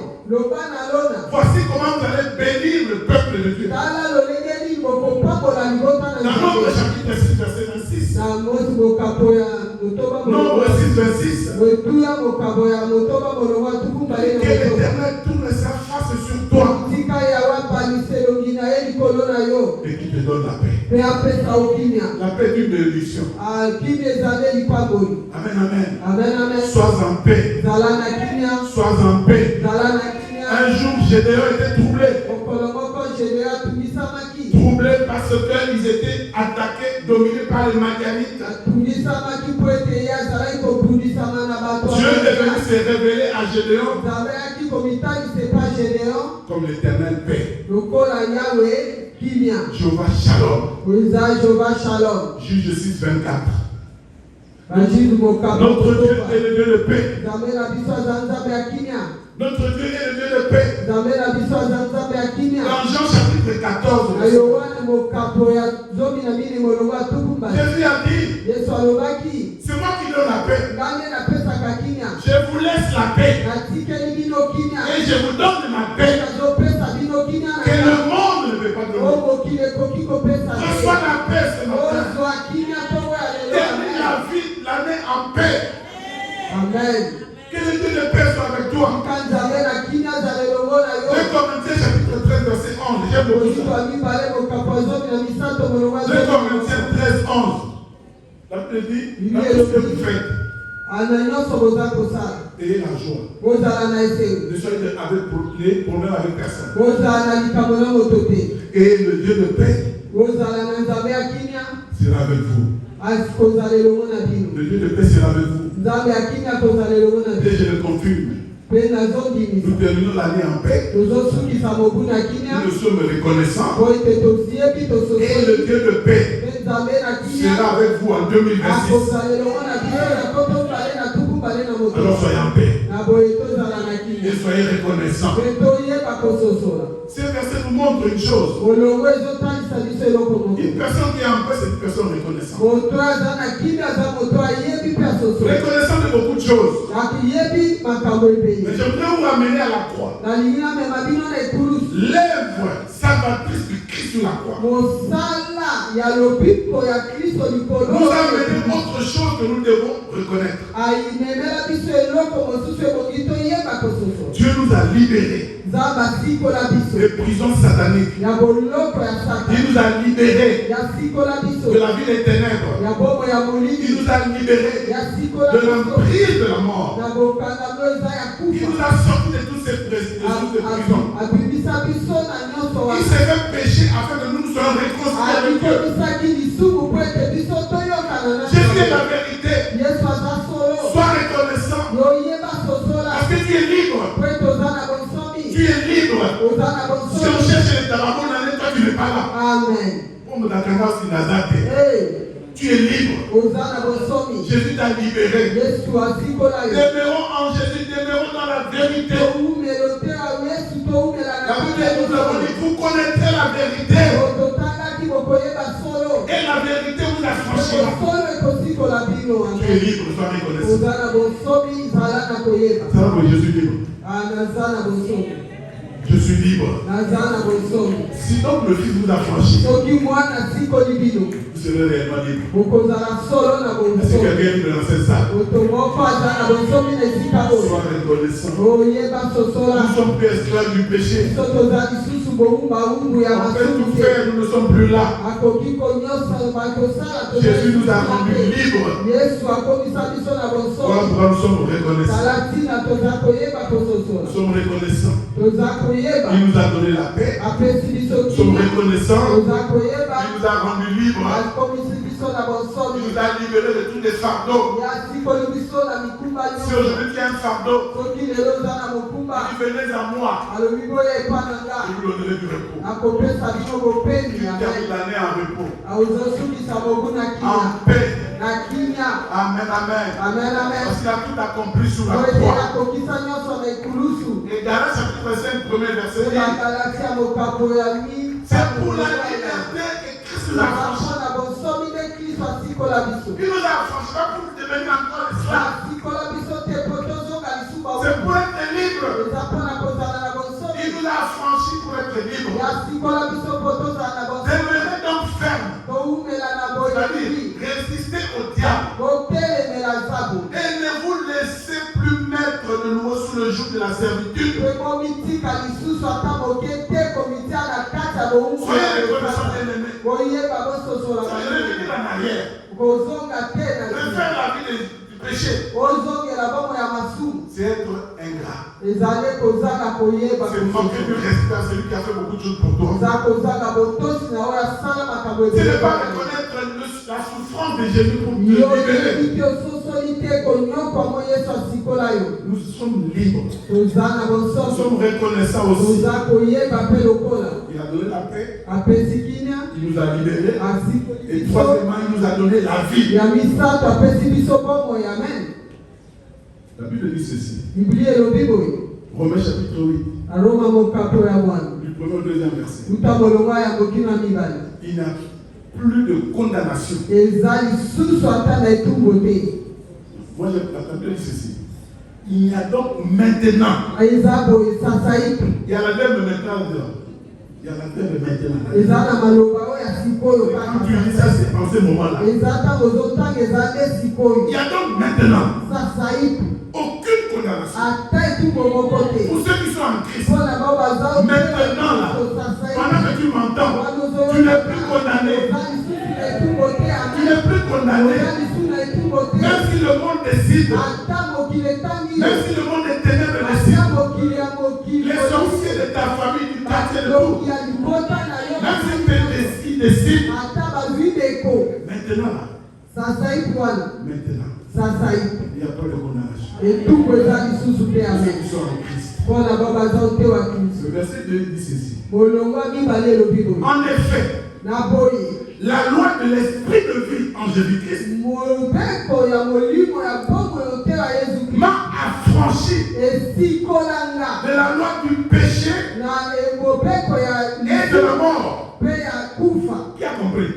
A: voici comment vous allez bénir le peuple de Dieu. Dans Nombre chapitre 6, verset 26. Nombre 6, 26. Que l'Éternel tourne sa face sur toi et qui te donne la paix. La paix est une bénédiction. Amen, amen. Sois en paix. Sois en paix. Un jour, Gédéon était troublé. Troublé parce qu'ils étaient attaqués, dominés par les Madianites. Dieu est venu se révéler à Gédéon comme l'Éternel paix. Jéhovah Shalom. Juge 6, 24. Notre Dieu est le Dieu de paix. Notre Dieu est le Dieu de paix. Dans Jean chapitre 14, Jésus a dit, c'est moi qui donne la paix. Je vous laisse la paix. Et je vous donne ma paix. Que le monde ne peut pas donner. Reçois la paix ce matin. Termine la vie, l'année en paix.
B: Amen.
A: Que le Dieu de paix soit avec toi. 2 Corinthiens chapitre 13 verset 11. J'aime beaucoup ça. 2 Corinthiens 13, 11. La Bible dit, dans tout ce que vous faites, ayez la joie. Ne soyez avec les problèmes avec personne. Et le Dieu de paix sera avec vous. Le Dieu de paix sera avec vous. Et je le confirme. Nous terminons l'année en paix. Nous sommes reconnaissants. Et le Dieu de paix sera avec vous en 2026. Alors soyez en paix. Et soyez reconnaissants. Ce verset nous montre une chose. Une personne qui est en paix, c'est une personne reconnaissante. Reconnaissant de beaucoup de choses. Mais j'aimerais vous ramener à la croix. L'œuvre salvatrice du Christ sur la croix nous a amené autre chose que nous devons reconnaître. Dieu nous a libérés des prisons sataniques. Il nous a libérés de la vie des ténèbres. Il nous a libérés de l'emprise de la mort. Il nous a sortis de toutes ces prisons. Il s'est fait pécher afin que nous nous soyons réconciliés avec Dieu. Jésus est la vérité. Sois reconnaissant. Parce que tu es libre. Tu es libre. Si on cherche les tababons, toi tu n'es pas là.
B: Amen.
A: Tu es libre. Jésus t'a libéré. Demeurons en Jésus, demeurons dans la vérité. La Bible nous a dit, vous connaîtrez la vérité. Et la vérité vous affranchira. Tu es libre, sois reconnaissant. Ça va, je suis libre. Je suis libre. Si donc le Fils vous affranchit, vous serez réellement libre. Est-ce que quelqu'un est dans cette salle? Sois reconnaissant. Nous sommes plus esclaves du péché. On peut tout faire, nous ne sommes plus là. Jésus nous a rendus libres. Voilà pourquoi nous sommes reconnaissants. Nous sommes reconnaissants. Il nous a donné la paix. Nous sommes reconnaissants. Il nous a rendus libres. Il nous a libérés de tous les fardeaux. Si aujourd'hui tu as un fardeau, venez à moi. Je vous donnerai du repos. Tu termines l'année en repos. En paix. Amen, amen. Parce qu'il a tout accompli sur la croix. Et Galates chapitre 5, premier verset dit, c'est pour la liberté que Christ nous a affranchis. Il nous a affranchis pas pour devenir encore esclaves. C'est pour être libre. Il nous a affranchis pour être libre. Demeurez donc ferme. C'est-à-dire, résistez au diable. Et ne vous laissez plus mettre de nouveau sous le joug de la servitude. Soyez reconnaissants, bien-aimés. péché, c'est être ingrat. C'est manquer de respect à celui qui a fait beaucoup de choses pour toi. Ce n'est pas reconnaître la souffrance de Jésus pour te libérer. Nous sommes libres. Nous sommes reconnaissants aussi. Il a donné la paix. Il nous a libérés. Et troisièmement, il nous a donné la vie. La Bible dit ceci. Romains chapitre 8. Du premier au deuxième verset. Il n'y a plus de condamnation. Moi, la Bible dit ceci. Il y a donc maintenant. Il y a la verbe maintenant. Il y a la verbe maintenant. Quand tu dis ça, c'est en ce moment-là. Il y a donc maintenant aucune condamnation pour ceux qui sont en Christ. Maintenant, là, pendant que tu m'entends, tu n'es plus condamné. Tu n'es plus condamné. Même si le monde décide, même si le monde des ténèbres décide, les sorciers de ta famille, du quartier de tout, même si ils décident, maintenant, il n'y a pas de condamnation. Ceux qui sont en Christ. Le verset 2 dit ceci. En effet, la loi de l'esprit de vie en Jésus-Christ m'a affranchi de la loi du péché et de la mort. Qui a compris?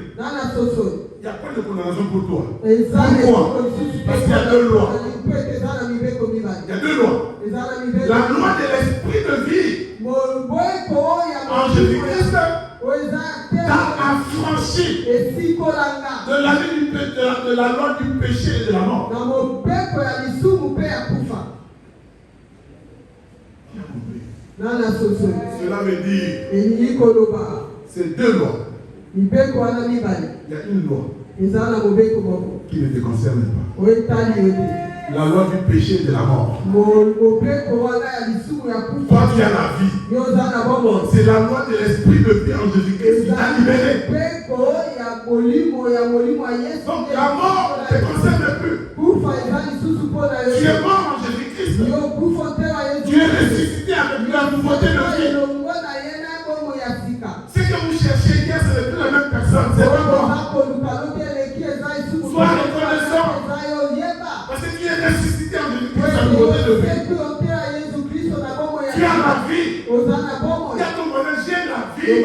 A: Il n'y a pas de condamnation pour toi. Pourquoi? Parce qu'il y a deux lois. Il y a deux lois. La loi de l'esprit de vie en Jésus-Christ t'a affranchi de la loi du péché et de la mort. Qui a compris? Cela veut dire c'est deux lois. Il y a une loi qui ne te concerne pas. La loi du péché et de la mort. Toi tu as la vie. C'est la loi de l'esprit de vie en Jésus-Christ qui t'a libéré. Donc la mort ne te concerne plus. Tu es mort en Jésus-Christ. Tu es ressuscité avec la nouveauté de vie. Ce que vous cherchez hier, ce n'est plus la même personne. C'est pas moi. Sois reconnaissant. Parce que tu es ressuscité en Jésus-Christ, la nouveauté de vie. Tu as la vie. Tu as ton bonheur, j'ai la vie.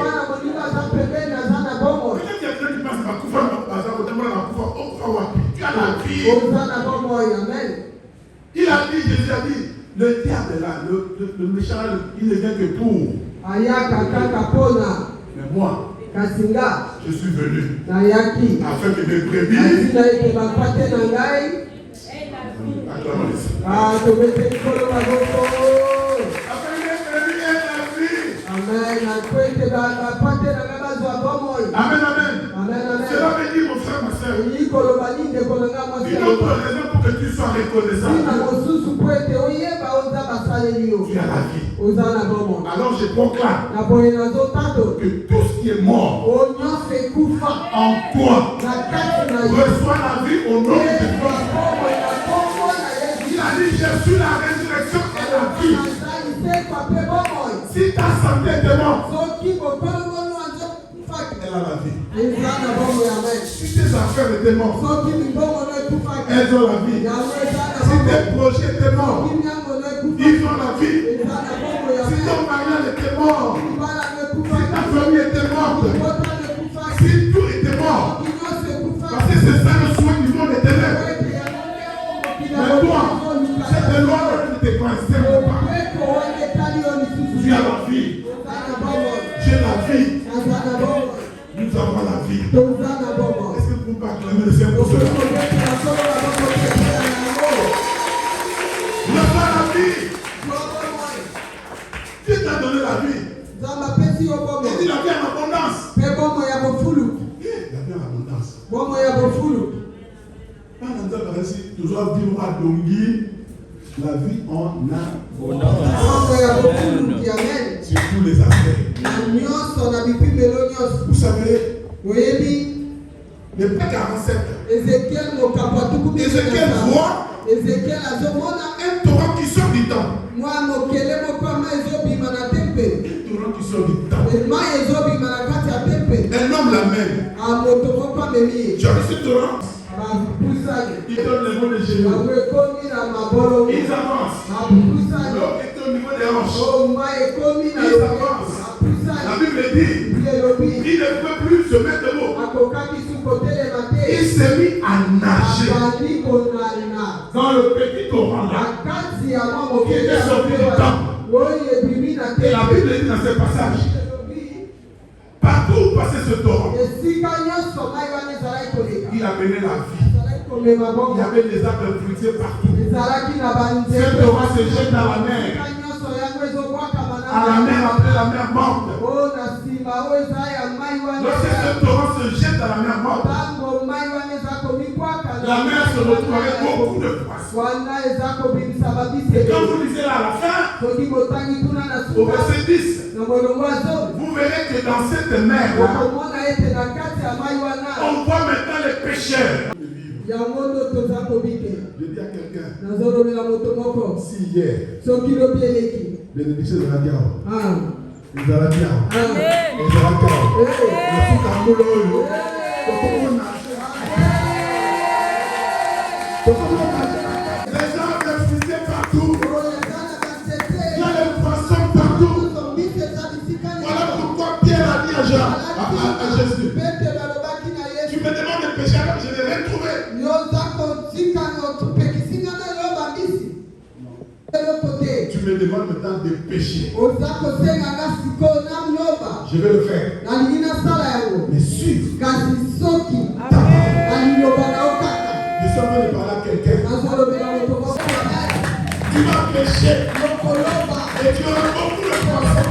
A: Peut-être qu'il y a quelqu'un qui pense à Koufa, tu as la vie. Il a dit, Jésus a dit, le diable là, le méchant, il ne vient que pour. Mais moi, je suis venu afin que mes brebis. Amen, amen. Cela veut dire, mon frère, ma soeur, une autre raison pour que tu sois reconnaissant. Tu as la vie. Alors je proclame que tout ce qui est mort en toi reçoit la vie au nom de Jésus. Il a dit, j'ai su la résurrection et la vie. Si ta santé est morte, elle a la vie. Si tes affaires étaient mortes, elles ont la vie. Si tes projets étaient morts, ils ont la vie. Si ton mariage était mort, si ta famille était morte, si tout était mort, parce que c'est ça le soin du monde éternel. Mais toi, cette loi ne te concerne pas. Tu as la vie. J'ai la vie. Nous avons la vie. Est-ce que vous pouvez acclamer le Seigneur pour cela? Nous avons la vie. Dieu t'a donné la vie. Il dit la vie en abondance. La vie en abondance. toujours vivre à Dongi, la vie en a. Sur tous les aspects. Vous savez, le pas 47. Ézéchiel voit un torrent qui sort du temps. Un torrent qui sort du temps. Un homme l'amène. Tu as vu ce torrent? Ils donnent le mot de Jésus. Ils avancent. L'eau est au niveau des hanches. Ils avancent. La Bible dit, il ne peut plus se mettre debout. Il s'est mis à nager dans le petit torrent là, qui était sorti du temple. Et la Bible dit dans ce passage, partout où passait ce torrent, il a mené la vie. Il y avait des arbres fruitiers partout. Ce torrent se jette dans la mer. À la mer après la mer morte. Lorsque ce torrent se jette dans la mer morte, la mer se retrouve avec beaucoup de poissons. Et quand vous lisez là à la fin, au verset 10, vous verrez que dans cette mer, on voit maintenant les pêcheurs. Je dis à quelqu'un, si hier, bénédiction de la diable. Les Arabiens. Les Arabiens. Les arbres fruitiers partout. Il y a les poissons partout. Voilà pourquoi Pierre a dit à Jésus, tu me demandes de pécher alors je l'ai retrouvé. Tu me demandes maintenant de pécher. Je vais le faire. Mais suivre. Je suis en train de parler à quelqu'un. Tu vas pécher. Et tu auras beaucoup de poissons.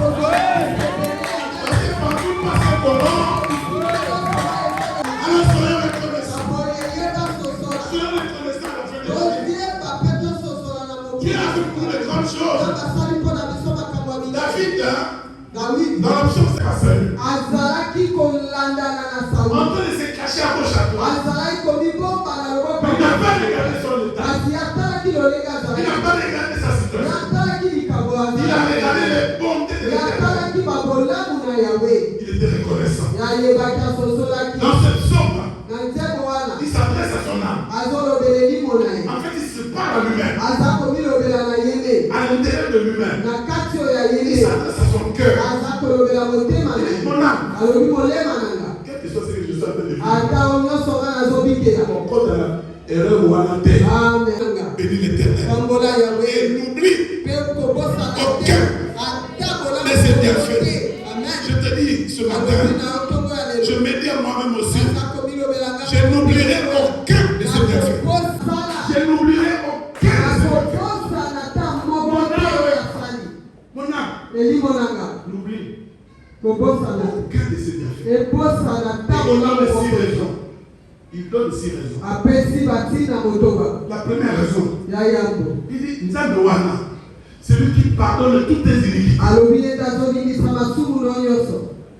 A: Parce que partout passe un torrent. Alors soyons reconnaissants. Soyons reconnaissants à la fin de la vie. Dieu a fait beaucoup de grandes choses. David, dans l'option c'est pas seul. En train de se cacher à gauche à droite. Il n'a pas regardé son état. Il n'a pas regardé sa situation. Il a regardé les bontés de l'Éternel. Il était reconnaissant. Dans ce psaume, il s'adresse à son âme. En fait, il se parle à lui-même. À l'intérieur de lui-même. Il s'adresse à son cœur. Il dit, mon âme. Quel que soit ce que je suis en train de vivre. Mon corps de l'erreur ou à la terre. Bénis l'Éternel. Et n'oublie aucun de ses bienfaits. Je te dis ce matin, je me dis à moi-même aussi, je n'oublierai aucun de ses bienfaits. Je n'oublierai aucun de ses bienfaits. Mon âme, n'oublie aucun de ses bienfaits. Et on a aussi raison. Il donne 6 raisons. La première raison, il dit, Nzambewana, c'est lui qui pardonne toutes tes iniquités.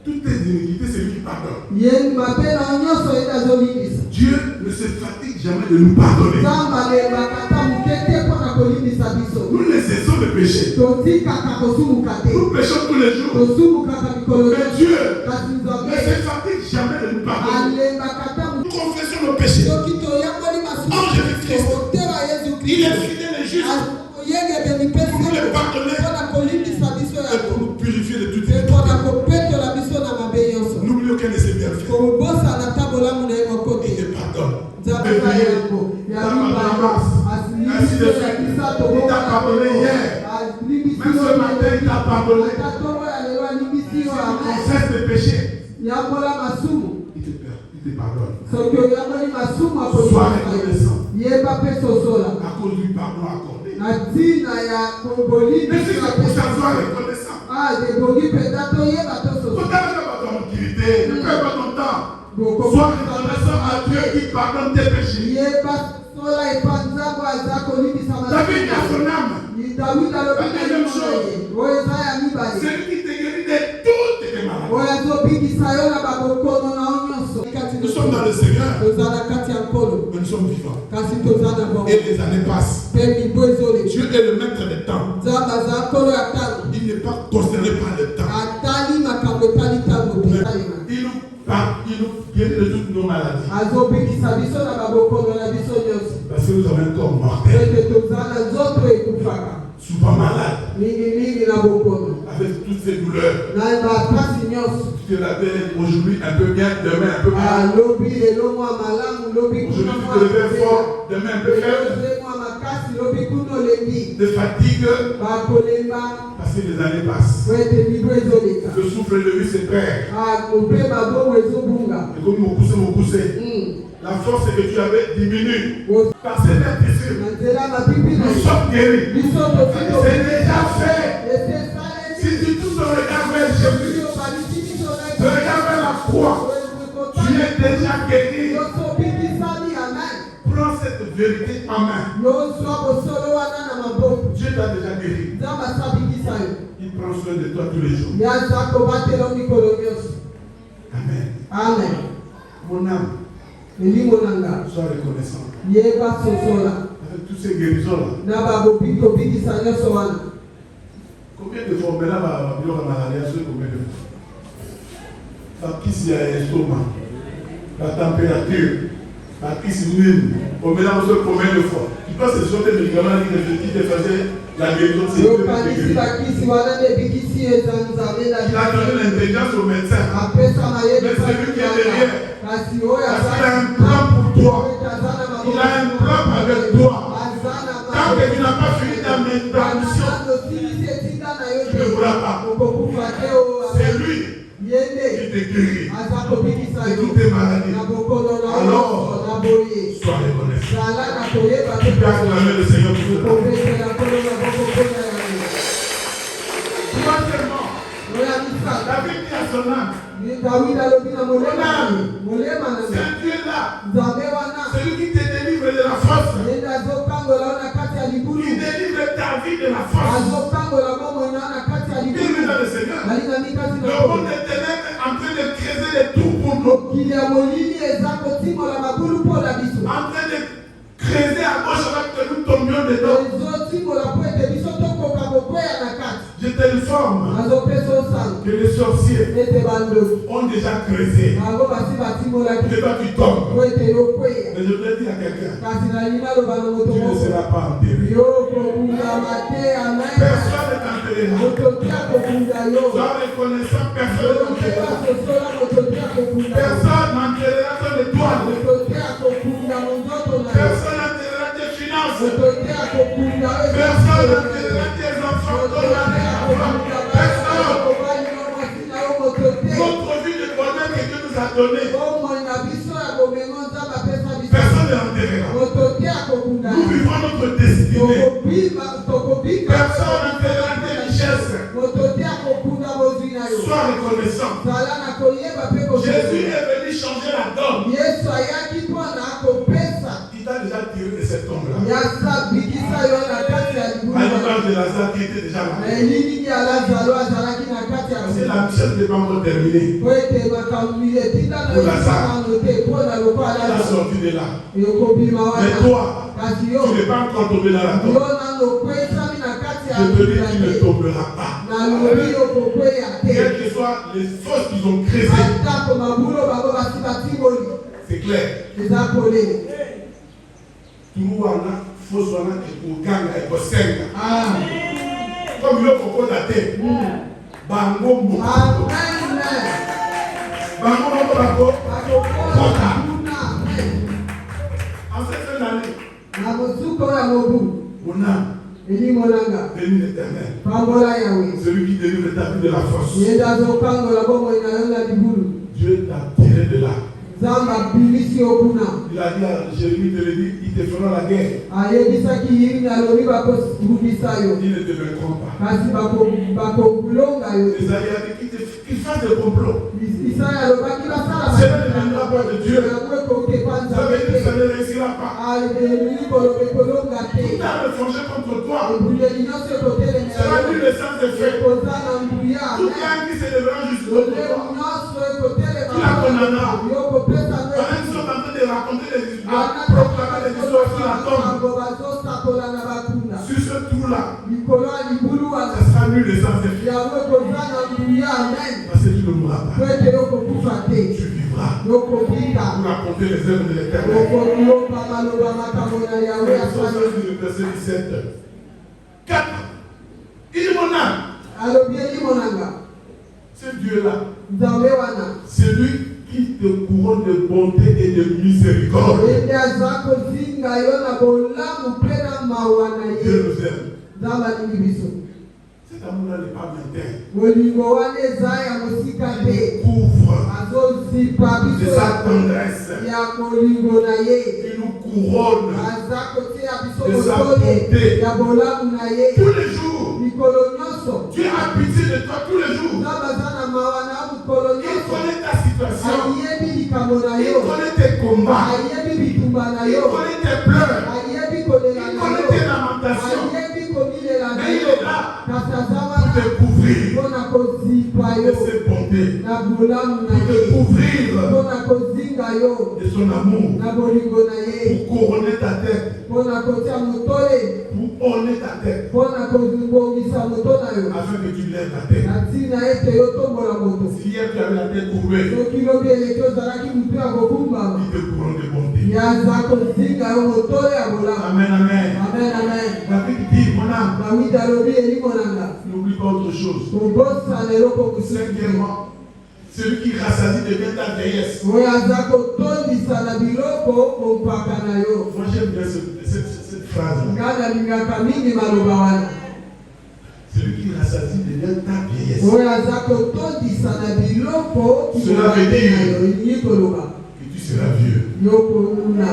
A: Toutes tes iniquités, c'est lui qui pardonne. Dieu ne se fatigue jamais de nous pardonner. Nous ne cessons de pécher. Nous péchons tous les jours. Mais Dieu ne se fatigue jamais de nous pardonner. Nous confessons nos péchés. En Jésus-Christ, il est fidèle et juste pour nous les pardonner et pour nous purifier de toute iniquité. N'oublie aucun de ses bienfaits. Il te pardonne. Ainsi de suite. Il t'a pardonné hier. Même ce matin, il t'a pardonné. Si tu confesses tes péchés, il te pardonne. Sois reconnaissant à cause du pardon accordé. Mais si c'est pour ça, sois reconnaissant. Faut t'arrêter pas ton activité, ne perds pas ton temps. Sois reconnaissant à Dieu qui pardonne tes péchés. La deuxième chose, celui qui te guérit de toutes tes maladies. Nous sommes dans le Seigneur, mais nous sommes vivants. Et les années passent. Dieu est le maître des temps. Il n'est pas concerné par le temps. Il nous guérit de toutes nos maladies. Parce que nous avons un corps mortel. Souvent malade. Avec toutes ces douleurs. Tu te rappelles aujourd'hui un peu bien, demain un peu mal. Aujourd'hui tu te lèves fort, demain un peu faible. De fatigue. Parce que les années passent. Le souffle de vie se perd. Et comme mon coussé. La force que tu avais diminue. Par ces blessures, nous sommes guéris. C'est déjà fait. Si tu tournes ton regard vers Jésus, tu regardes vers la croix, tu es déjà guéri. Prends cette vérité en main. Dieu t'a déjà guéri. Il prend soin de toi tous les jours. Amen.
B: Amen.
A: Mon âme. Sois reconnaissant. Avec tous ces guérisons-là. Combien de fois on met là combien de fois? Qui s'y a l'estomac, la température, qui s'y nulle. On met là combien de fois? Tu penses que ce sont des médicaments qui te faisaient la guérison? Il a donné l'intelligence au médecin. Mais celui qui est derrière, parce qu'il a un plan pour toi. Il a un plan avec toi. Tant que tu n'as pas fini ta mission, tu ne pourras pas. C'est lui qui te guérit de toutes tes maladies. Alors, sois reconnaissant. Tu peux acclamer le Seigneur pour cela. Troisièmement, David dit à son âme, c'est un Dieu-là, celui qui te délivre de la force, qui délivre ta vie de la force. Bienvenue dans le Seigneur. Le monde des ténèbres est en train de creuser les trous pour nous. En train de creuser à gauche avec que nous tombions dedans. Je t'informe que les sorciers ont déjà creusé. Et toi tu tombes. Mais je voudrais dire à quelqu'un, tu ne seras pas enterré. Personne n'est enterré là. Sois reconnaissant, personne n'est enterré là. Personne n'enterrera ton étoile. Personne n'enterrera tes finances. Personne n'enterrera tes enfants. Personne. Notre vie de bonheur que Dieu nous a donnée, personne n'est enterré là. Nous vivons notre destinée. Personne n'enterrera tes richesses. Sois reconnaissant. Jésus est venu changer la donne. Il t'a déjà tiré de cette tombe-là. À l'image de Lazare qui était déjà là. C'est la mission n'est pas encore terminée. Pour Lazare, il a sorti de là. Mais toi, tu n'es pas encore tombé dans la tombe. Je te dis, tu ne tomberas pas. Quelles que soient les fosses qu'ils ont creusées. C'est clair. Tout wana fausse wana ekoganga ekosenga. Comme le coco daté. Bango moko. Bango moko bako. Kota. En cette année. Mon âme. Bénis l'Éternel. Celui qui délivre ta vie de la force. Dieu t'a tiré de là. Il a dit à Jérémie, il te fera la guerre. Ils ne te vaincront pas. Isaïe a dit qu'il fasse des complots. Cela ne viendra pas de Dieu. Ça veut dire que ça ne réussira réussira pas.
B: alibeli kolonga te.
A: Tout a refangé contre toi.
B: Ebuleli nyonso ekotelema
A: Sera
B: yo.
A: lui le sens des faits.
B: Ekoza na nguya.
A: Toute langue qui se lèvera juste contre
B: Lolemo
A: toi.
B: nyonso ekotelema
A: Tu la condamneras.
B: yo kopesa ngo
A: Pendant qu'ils sont en train de raconter des histoires, proclamer des histoires sur la tombe,
B: bazosakola na bakunda.
A: sur ce trou-là,
B: Likolo ya libulu wana.
A: ça sera lui le sens des faits.
B: Yango ekoza na nguya. Amen.
A: Parce que tu ne mourras
B: Po
A: pas.
B: ete yokokufa te.
A: Tu vivras
B: Yokobika.
A: pour raconter les œuvres de l'Éternel.
B: Okoloba maloba makambo na Yahweh asali.
A: Verset 17. 4. Il dit mon âme,
B: Alobi elimo nanga.
A: ce Dieu-là,
B: Nzambe wana.
A: c'est lui qui te couronne de bonté et de miséricorde.
B: Ende aza kozinga yo na bolamu mpe na mawa na
A: Dieu
B: ye.
A: nous aime.
B: Nzambe alingi biso.
A: Cet amour-là n'est pas maintain.
B: Bolingo wana eza ya mosika te.
A: Il couvre
B: Azozipa
A: de
B: biso
A: sa tendresse.
B: ya molingo na ye.
A: Il nous couronne
B: Aza kotia biso
A: de sa
B: motole
A: bonté.
B: ya bolamu na ye.
A: Tous les jours.
B: Mikolo nyonso.
A: Dieu a pitié de toi tous les jours.
B: Nzambe aza na mawa na mokolo
A: Il
B: nyonso.
A: connaît ta situation.
B: Ayebi likambo na
A: Il
B: yo.
A: connaît tes combats.
B: Ayebi bitumba na
A: Il
B: yo.
A: connaît tes pleurs.
B: Ayebi kolela
A: Il
B: na
A: connaît
B: yo.
A: tes lamentations.
B: Ayebi komilela na
A: Mais il
B: yo.
A: est là
B: Kasi aza
A: pour
B: wana
A: te couvrir
B: mpona kozipa
A: de
B: yo
A: ses bontés.
B: na bolamu na
A: Pour te
B: ye.
A: couvrir
B: Mpona kozinga yo
A: de son amour.
B: na bolingo na ye.
A: Pour couronner ta tête.
B: Mpona kotia motole.
A: Pour orner ta tête.
B: Mpona kobongisa moto na yo.
A: Afin que tu lèves la tête.
B: Na ntina ete yo tombola moto.
A: Si hier tu avais la tête courbée,
B: Soki lobi eleki ozalaki motu ya kobumbama.
A: il te couronne de bonté.
B: Yaza kozinga yo motole ya bolamu.
A: Amen, amen.
B: Amen, amen.
A: David dit, mon âme,
B: Dawidi alobi elimo nanga.
A: n'oublie pas autre chose.
B: Kobosana eloko mosusu.
A: Cinquièmement, celui qui rassasie devient ta vieillesse.
B: Oyo aza kotondisa na biloko kompaka na yo.
A: Moi j'aime bien cette phrase-là.
B: Nga nalingaka mingi maloba wana.
A: Celui qui rassasie devient ta vieillesse.
B: Oyo aza kotondisa na biloko
A: Cela veut dire
B: na yo. Elingi koloba
A: que tu seras vieux.
B: yokoluna.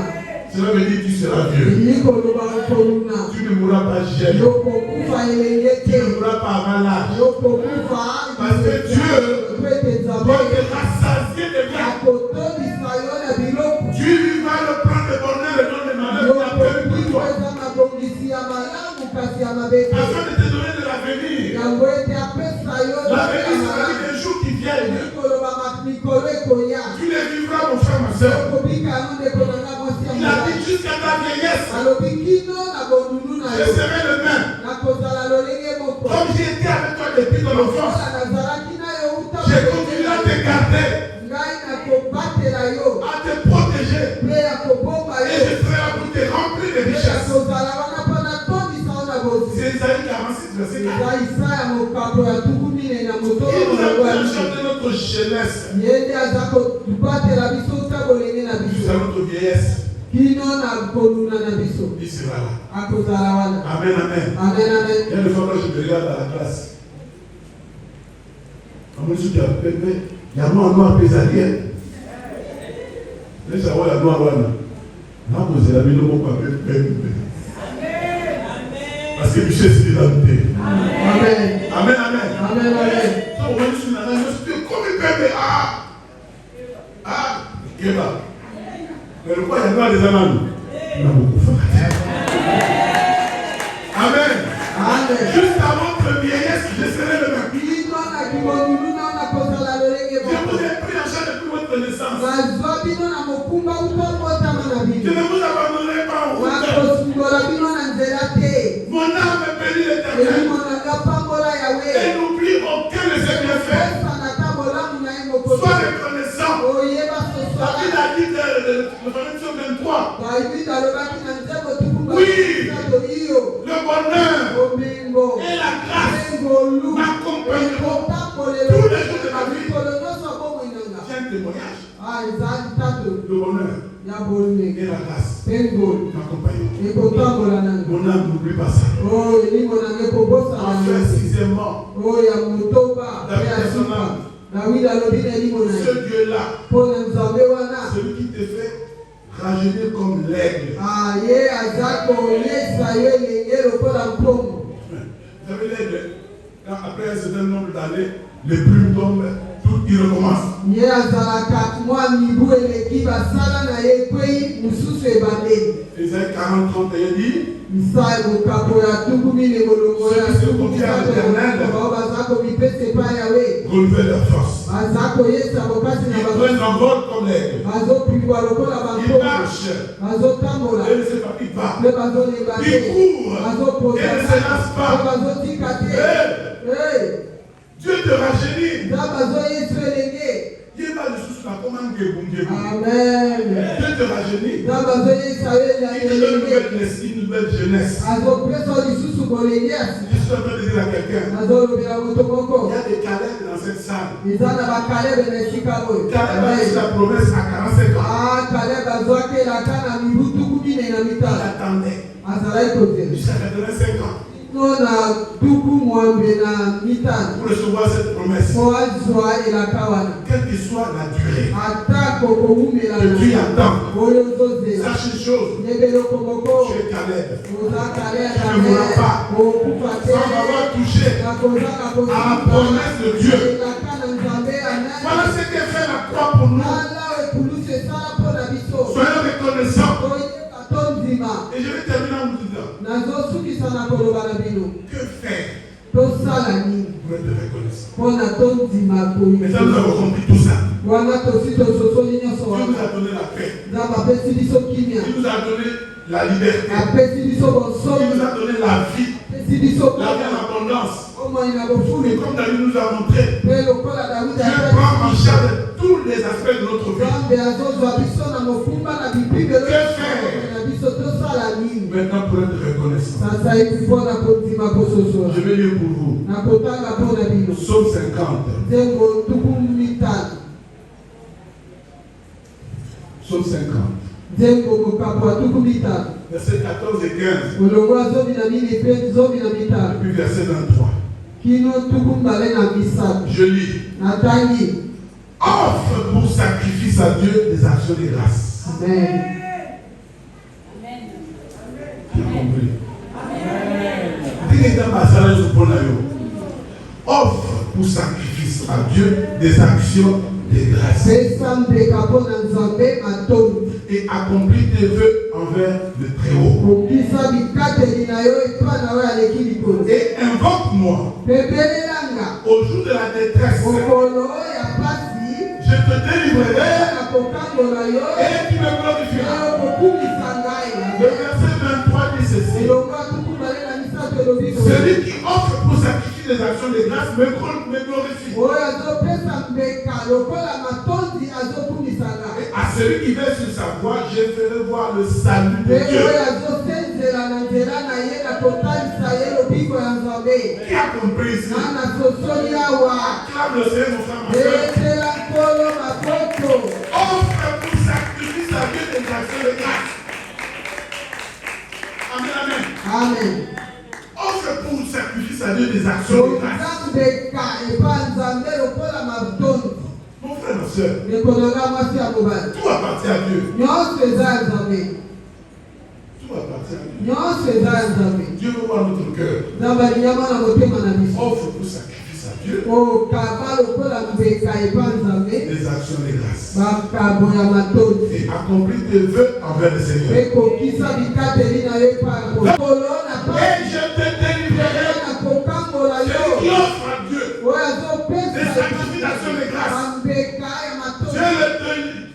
A: Cela veut dire que tu seras vieux.
B: Elingi koloba okoluna.
A: Tu ne mourras pas jeune.
B: Yokokufa elenge
A: Tu
B: te.
A: ne mourras pas avant l'âge.
B: Yokokufa
A: Parce que Dieu
B: ete
A: va
B: nzambe
A: te rassasier de bien.
B: akotondisa yo na biloko.
A: Tu vivras le plan de bonheur et non de malheur qu'il a prévu pour toi.
B: eza mabongisi ya malamu kasi ya mabe te.
A: Afin de te donner de l'avenir.
B: yango ete apesa yo
A: L'avenir sera des jours qui viennent.
B: koloba mikolo ekoya.
A: Tu les vivras, mon frère, ma soeur.
B: okobika yango ndeko na nga mwasi ya
A: Il a
B: molai.
A: dit jusqu'à ta vieillesse,
B: alobi kino na bondulu na
A: je
B: yo
A: serai le même.
B: nakozala lolenge moko.
A: Comme j'ai été avec toi depuis ton enfance,
B: Lokola nazalaki na yo uta
A: je continue à te garder,
B: ngai nakobatela yo
A: à te protéger.
B: mpe ya kobomba
A: Et
B: yo
A: je serai là pour te remplir de
B: mpe
A: richesses.
B: nakozala wana mpo natondisa yo na bozi.
A: C'est Isaïe 46, verset 4.
B: eza Isaya mokapo ya tuku minei na motolo
A: Il nous a
B: yango ya
A: fait
B: biso.
A: chanter notre jeunesse
B: ye nde aza kobatela biso uta bolenge na biso
A: jusqu'à notre vieillesse.
B: kino na koluna na biso
A: Il sera là.
B: akozala wana.
A: Amen, amen.
B: Amen, amen.
A: Il y a des fois quand je me regarde à la classe. Comme je suis à peu près, il y a noir pésalien. Laisse avoir la noire là. Non, vous avez le mot pas parce que Michel c'est l'identité.
B: Amen.
A: Amen, amen.
B: Amen, amen.
A: So when you see that, you speak comme il peut, Kéba. Mais le quoi, il y a noir des ananas. On a beaucoup fait. Amen.
B: Amen.
A: Juste avant votre vieillesse, je serai le même.
B: Kino na kibondulu na nakozala lolenge
A: Je
B: moko.
A: vous ai pris en charge depuis votre naissance.
B: nazwa bino na mokumba uta botama na
A: Je
B: bino
A: ne vous abandonnerai pas en route.
B: nakosungola bino na nzela te.
A: Mon âme bénit l'Éternel.
B: elimo na nga pambola yawe
A: Et n'oublie aucun de ses bienfaits.
B: osana ta bolamu na ye moko
A: Sois reconnaissant.
B: oyeba
A: David
B: sosala.
A: a dit le Psalm 23.
B: Davidi alobaki na nzembo tukumba
A: Oui.
B: iyo
A: Le bonheur
B: ombingo
A: et la grâce
B: engolu
A: m'accompagneront
B: ekotambolelo
A: tous les jours de ma vie.
B: mikolo nyonso bomoi na nga.
A: C'est un témoignage.
B: eza litato
A: Le bonheur
B: ya
A: et
B: bolenge
A: la grâce
B: mpe ngolu
A: m'accompagneront.
B: ekotambola na nga.
A: Mon âme n'oublie pas ça.
B: oyo elimo na nga ekobosana
A: Enfin,
B: na
A: sixièmement,
B: oyo ya motoba mpe
A: David
B: ya
A: a son
B: suka.
A: âme.
B: Dawidi alobi na elimo na ye
A: Ce Dieu-là,
B: mpo na nzambe wana
A: celui qui te fait rajeunir comme l'aigle.
B: ye aza kolesa yo elenge lokola nkombo.
A: Vous savez, l'aigle, après un certain nombre d'années, les plumes tombent, tout il recommence.
B: ye azalaka mwa mibu eleki basala na ye ekwei mosusu ebandeli.
A: Psaume 31 dit,
B: Isaïe mokapo ya tukumi ne molongo ya
A: Ceux qui se
B: tukumi
A: confient à l'Éternel
B: bazako mipese pa yawe
A: relever leur force.
B: bazako yesa bokasi na
A: Ils
B: bazo
A: prennent l'envol comme l'aigle.
B: bazopigwa lokola
A: Ils
B: bango
A: marchent
B: bazotambola
A: et ne se fatiguent pas.
B: mpe bazolemba
A: Ils
B: te
A: courent
B: bazopoza
A: et ne se lassent
B: mpe
A: pas.
B: bazotika te
A: Hey, Dieu te rajeunit.
B: nza bazoyesu elenge
A: Dieu va le sous la commande que vous me
B: amen
A: Dieu te rajeunit.
B: nza bazoyesa yo
A: Il te donne
B: elenge
A: une nouvelle jeunesse.
B: azopesa lisusu bolenge asi
A: Je suis en train de dire à quelqu'un,
B: azolobela moto moko
A: il y a des Caleb dans cette salle.
B: eza na bakalebe na esika oyo
A: Caleb a reçu la promesse à 45 ans.
B: kalebe azwaki elaka na mibu tuku minei na
A: Il
B: mitano
A: attendait
B: azalaki kozela
A: jusqu'à 85 ans
B: no na tuku mwambe na mitano
A: pour recevoir cette promesse.
B: po azwa elaka wana
A: Quelle que soit la durée,
B: atako kowumela
A: que tu attends,
B: oyo ozozela
A: sache une chose,
B: yebeloko moko
A: tu es Caleb.
B: oza kalebe
A: Tu ne mourras pas
B: okufa te
A: sans avoir touché
B: nakozaka
A: à la promesse de Dieu.
B: elaka na nzambe ya
A: Voilà
B: nani
A: ce que fait la croix pour nous.
B: ala ekulusu esala mpo na biso
A: Soyons reconnaissants.
B: toyeba to ndima
A: Et je vais terminer en vous disant,
B: nazosukisa na koloba na bino
A: que faire
B: tosala nini
A: pour être reconnaissant?
B: mpo na to ndima
A: Mais ça, nous avons compris tout ça.
B: wana tosi tososoli nyonso
A: Dieu nous
B: wana
A: a donné la paix.
B: nzambe apesi biso kimia
A: Il nous a donné la liberté.
B: apesi biso
A: Il
B: bonsomi
A: nous a donné la vie.
B: apesi biso
A: La vie en abondance.
B: omoi na
A: Et
B: bofulu
A: comme David nous a montré,
B: mpe lokola dawidi
A: Dieu prend en charge tous les aspects de notre vie.
B: nzambe azozwa biso na mofumba na bipibelo
A: Que faire?
B: na biso tosala nini
A: Maintenant, pour être reconnaissant,
B: sasa hivi mpo na kondima kososola
A: je vais lire pour vous.
B: na kotanga mpo na bino
A: Psaume 50.
B: nzembo tuku mitano
A: Psaume 50.
B: nzembo mokapo ya tuku mitano
A: Versets 14 et 15.
B: molongo ya zomi na mini mpe zomi na mitano
A: Et puis verset 23.
B: kino tuku mbale na misato
A: Je lis.
B: natangi
A: Offre pour sacrifice à Dieu des actions de grâce.
B: amen
A: Tu as compris? Dis-le dans ma salle, je prends la yo. Offre pour sacrifice à Dieu des actions de grâce.
B: pesa mbeka mpo na nzambe matondi
A: Et accomplis tes vœux envers le Très-Haut.
B: kokisa bikateli na yo epa na yo aleki likolo
A: Et invoque-moi
B: pepelelanga
A: au jour de la détresse.
B: mokolo ya pasi
A: Je te délivrerai
B: na kokangola yo
A: et tu me glorifieras.
B: yo kokumisa ngai
A: Le verset 23 dit ceci.
B: elongo ya tuku mbale na misato elobi
A: Celui qui offre pour sacrifier des actions de grâce me glorifie.
B: oyo azopesa mbeka lokola matondi azokumisa ngai
A: Et à celui qui veille sur sa voie, je ferai voir le salut de
B: mpe
A: Dieu.
B: oyo azosenzela na nzela na ye na kotalisa ye lobiko ya nzambe
A: Qui a compris ici?
B: nga na sosoli awa
A: Acclame le Seigneur, mon frère, ma soeur.
B: etela nkolo makoto
A: Offre pour sacrifice à Dieu des actions de grâce. Amen, amen.
B: amen
A: Offre pour sacrifice à Dieu des actions de grâce.
B: kozambeka epa nzambe lokola matondi
A: Mon frère, ma soeur,
B: ekolonga mwasi ya mobali
A: tout appartient à Dieu.
B: nyonso eza ya nzambe
A: Tout appartient à Dieu.
B: nyonso eza ya nzambe
A: Dieu veut voir notre cœur.
B: nzambe alinyama na motema na biso
A: Offre pour sacrifice à Dieu
B: kokaba lokola mbeka epa nzambe
A: des actions de grâce.
B: makambo ya matondi
A: Et accomplis tes vœux envers le Seigneur.
B: ekokisa bikateli na ye pa kolo na
A: Et
B: pasi
A: je te délivrerai.
B: na kokangola
A: Celui qui
B: yo
A: offre à Dieu
B: oyo
A: des
B: azopesa
A: sacrifices d'actions de grâce.
B: bambeka ya matondi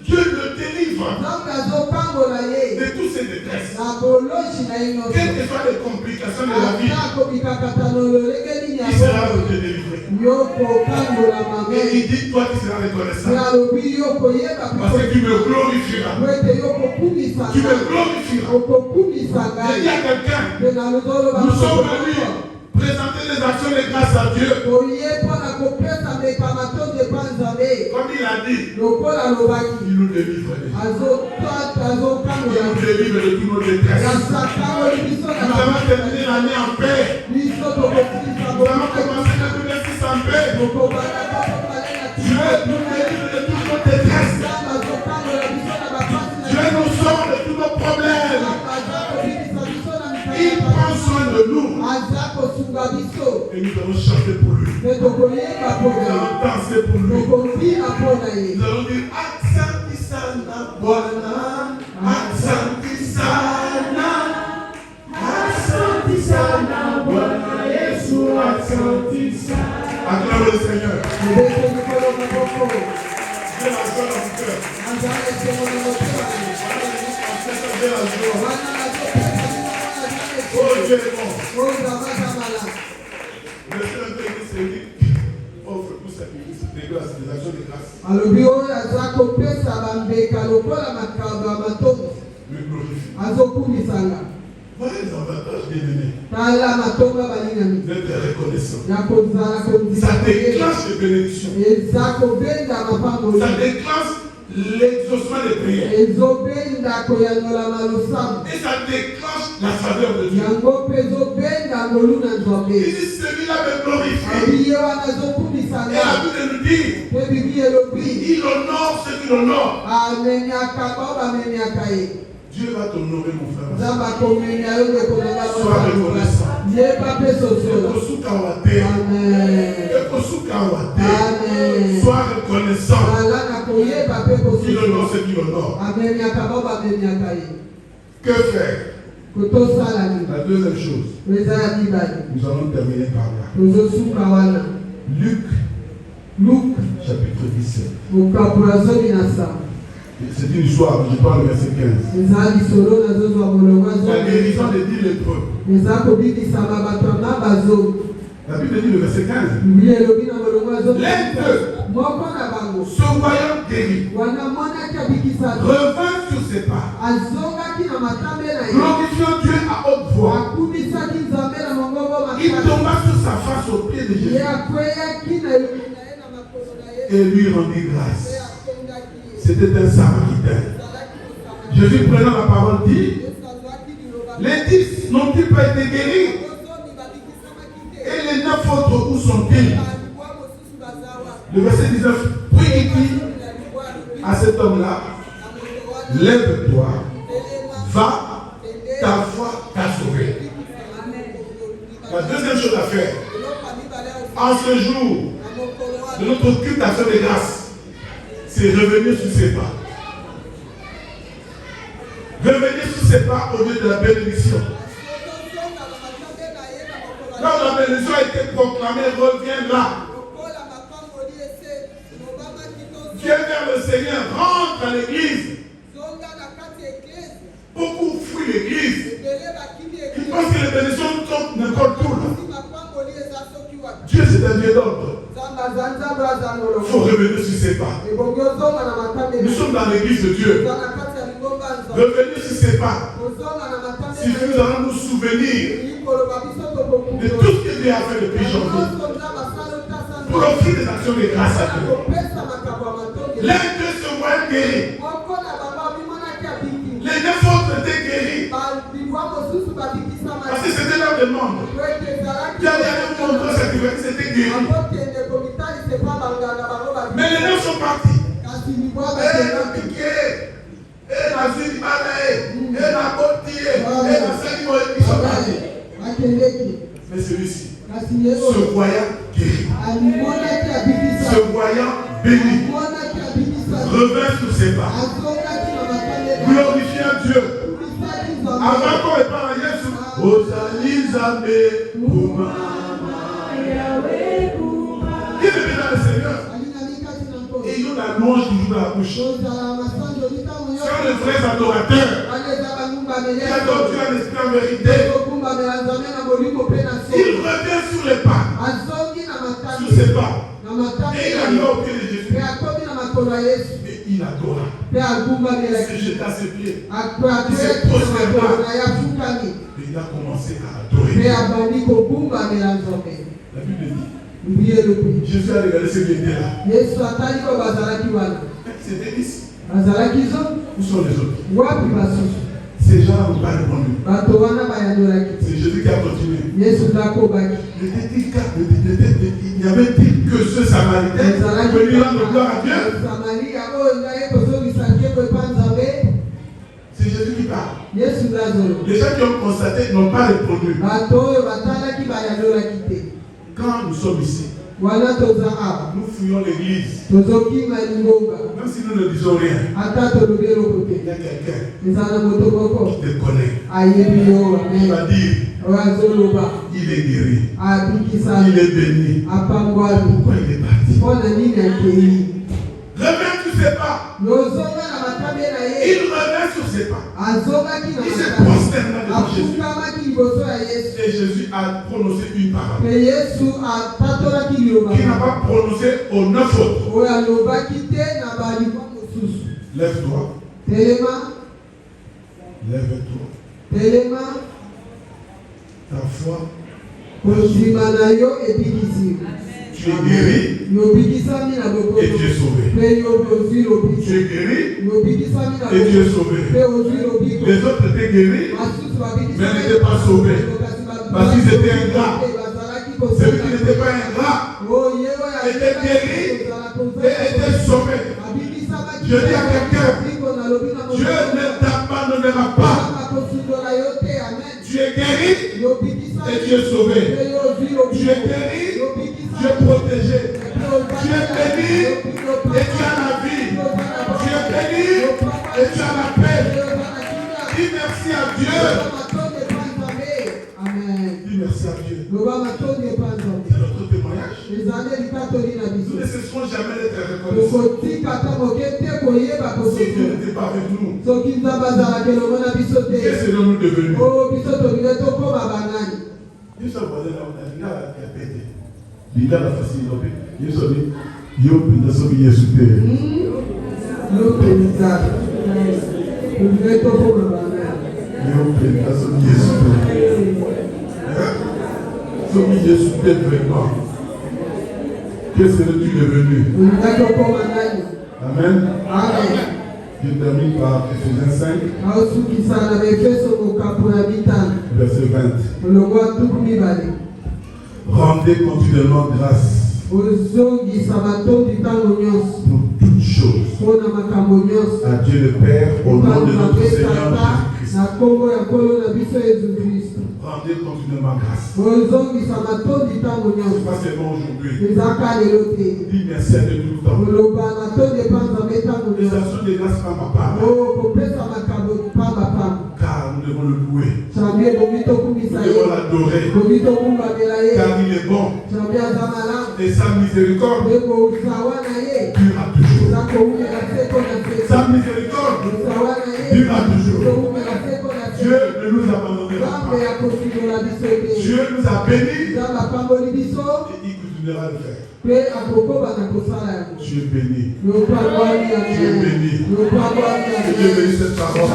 A: Dieu le délivre
B: nzambe azokangola ye
A: de toutes ses détresses.
B: na bolosi na ye nyonso
A: Quelles que soient les complications de la vie,
B: ata komikakatano lolenge nini
A: il sera pour
B: yango
A: te délivrer.
B: yo kokangola
A: Et
B: mame
A: il dit, toi qui seras
B: me
A: reconnaissant.
B: alobi yo koyeba
A: Parce que tu me glorifieras.
B: po ete yo kokumisa
A: Tu me
B: ngai
A: glorifieras.
B: okokumisa
A: J'ai dit à
B: ngai
A: quelqu'un,
B: mpe na lozoloba
A: nous sommes venus présenter les actions de grâce à Dieu.
B: oye mpona kopesa mbeka matondi epa nzambe
A: Comme il a dit,
B: lokola alobaki
A: il nous délivre. Il
B: azokangola
A: nous délivre de toutes nos détresses.
B: asakangoli biso na
A: Nous avons terminé l'année en paix.
B: biso tokosilisa
A: Nous avons commencé le 2026 en paix.
B: bokobana tokobale na
A: Dieu nous délivre de toutes nos détresses.
B: nzambe azokangola biso na bapasi na
A: Dieu nous sort de tous nos problèmes.
B: nzambe aza kobimisa biso na
A: Il prend soin de nous.
B: aza kosunga biso
A: Et nous allons chanter pour lui.
B: mpe tokoyeba
A: Nous
B: mpona ye
A: allons danser pour lui.
B: tokobina mpona ye
A: Nous allons dire Asante sana Bwana, Asante sana Acclame le Seigneur. Dieu la joie dans mon cœur. Oh Dieu est bon. Le Seigneur de l'Église offre pour cette église des grâces, des actions de grâce. Me glorifie. Voilà les avantages bien-aimés d'être reconnaissant. Ça déclenche les bénédictions. Ça déclenche l'exaucement des prières. Et ça déclenche la faveur de Dieu. Il dit celui-là me glorifie. Et la Bible nous dit il honore ceux qui l'honorent. Dieu va t'honorer, mon frère. Sois reconnaissant. Sois reconnaissant. Il honore ceux qui l'honorent. Que faire? La deuxième chose. Nous allons terminer par là. Luc, chapitre 17. C'est une histoire, je parle du verset 15. La guérison des 10 lépreux. La Bible dit le verset 15. L'un d'eux, se voyant guéri, revint sur ses pas, glorifiant Dieu à haute voix. Il tomba sur sa face au pied de Jésus et lui rendit grâce. C'était un Samaritain. Jésus prenant la parole dit, les 10 n'ont-ils pas été guéris? Et les 9 autres, où sont-ils? Le verset 19, puis il dit à cet homme-là, lève-toi, va, ta foi t'a sauvé. La deuxième chose à faire, en ce jour de notre culte d'action de grâce, c'est revenir sur ses pas. Revenir sur ses pas au lieu de la bénédiction. Quand la bénédiction a été proclamée, reviens là. Viens vers le Seigneur, rentre à l'église. Beaucoup fuient l'église. Ils pensent que les bénédictions tombent n'importe où. Dieu c'est un Dieu d'ordre. Il faut revenir sur ses pas. Nous sommes dans l'église de Dieu. Revenir sur ses pas. Si nous allons nous souvenir de tout ce que Dieu a fait depuis janvier, pour offrir des actions de grâce à Dieu. L'un d'eux se voit guéri. Les 9 autres étaient guéris. Parce que c'était leur demande. Dieu allait vous montrer cette liberté, c'était guéri. Mais les 9 sont partis. Mais celui-ci, se voyant guéri, se voyant béni, revint sur ses pas, glorifiant Dieu. Avant qu'on répare à Jésus, Osalizame Kuma. Qui est dans le Seigneur? Et il y a la louange qui joue dans la bouche. Sur les vrais adorateurs, qui adorent Dieu en esprit en vérité, il revient sur les pas, sur ses pas, et il arrive au pied de Jésus. Et il adora. Il s'est jeté à ses pieds. Il s'est posté là. Et il a commencé à adorer. La Bible dit, Jésus a regardé ceux qui étaient là. C'était 10. Où sont les autres? Ces gens n'ont pas répondu. C'est Jésus qui a continué. Il y avait-il que ce Samaritain venu rendre gloire à Dieu? C'est Jésus qui parle. Les gens qui ont constaté n'ont pas répondu. Quand nous sommes ici, nous fouillons l'église. Même si nous ne disons rien, il y a quelqu'un qui te connaît. Il va dire, Il est guéri.
B: abikisa
A: Il est béni.
B: apangwami
A: Pourquoi il est parti?
B: mpona nini akei
A: Reviens sur ses pas.
B: yozonga na matabe na
A: Il
B: ye
A: revient sur ses pas.
B: azongaki na
A: Il se
B: matabe
A: prosterne devant Jésus.
B: afukamaki liboso ya yesu
A: Et Jésus a prononcé une parole
B: mpe yesu atatolaki liloba
A: qu'il n'a pas prononcé aux 9 autres.
B: oyo alobaki te na balikwa mosusu
A: Lève-toi.
B: telema
A: Lève-toi.
B: telema
A: Ta foi,
B: kondima na yo ebikisi
A: tu es guéri
B: yobikisami na
A: et
B: bokoto
A: tu es sauvé.
B: mpe ozwi
A: Tu
B: lobiko
A: es guéri
B: yobikisami na
A: et tu es
B: bokoto
A: sauvé.
B: mpe ozwi lobiko
A: Les autres étaient guéris,
B: basusu
A: mais n'étaient pas sauvés. Parce qu'ils étaient ingrats.
B: bazalaki
A: Celui qui n'était pas ingrat était guéri et était sauvé. Je dis à quelqu'un, Dieu ne t'abandonnera pas. Tu es guéri et tu es sauvé. Tu es guéri, tu es protégé. Tu es béni et tu as la vie. Tu es béni et tu as la paix. Dis merci à Dieu. Dis merci à Dieu. C'est notre témoignage. Nous ne cesserons jamais d'être reconnaissants. Si Dieu n'était pas avec nous, que serions-nous devenus? Ils sont voisins là, on a dit, là, il a pété. Il a la facilité. Ils sont dit, yo, il a sauvé Jésus. Yo, il a sauvé Jésus. Sauvé Jésus vraiment. Que serais-tu devenu? Amen. Je termine par Ephésiens 5, verset 20. Rendez continuellement grâce pour toutes choses à Dieu le Père au nom de notre Seigneur Jésus-Christ. Rendez continuellement grâce. Pas seulement aujourd'hui. Dis merci à Dieu tout le temps. Les actions de grâce par ma part. Car nous devons le louer. Nous devons l'adorer. Car il est bon. Et sa miséricorde durera toujours. Sa miséricorde durera toujours. Dieu ne nous abandonnera pas. Dieu nous a bénis et il continuera de faire. Tu es béni. Tu es béni. Et Dieu bénit cette parole.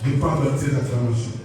A: Je parle de ces acclamations.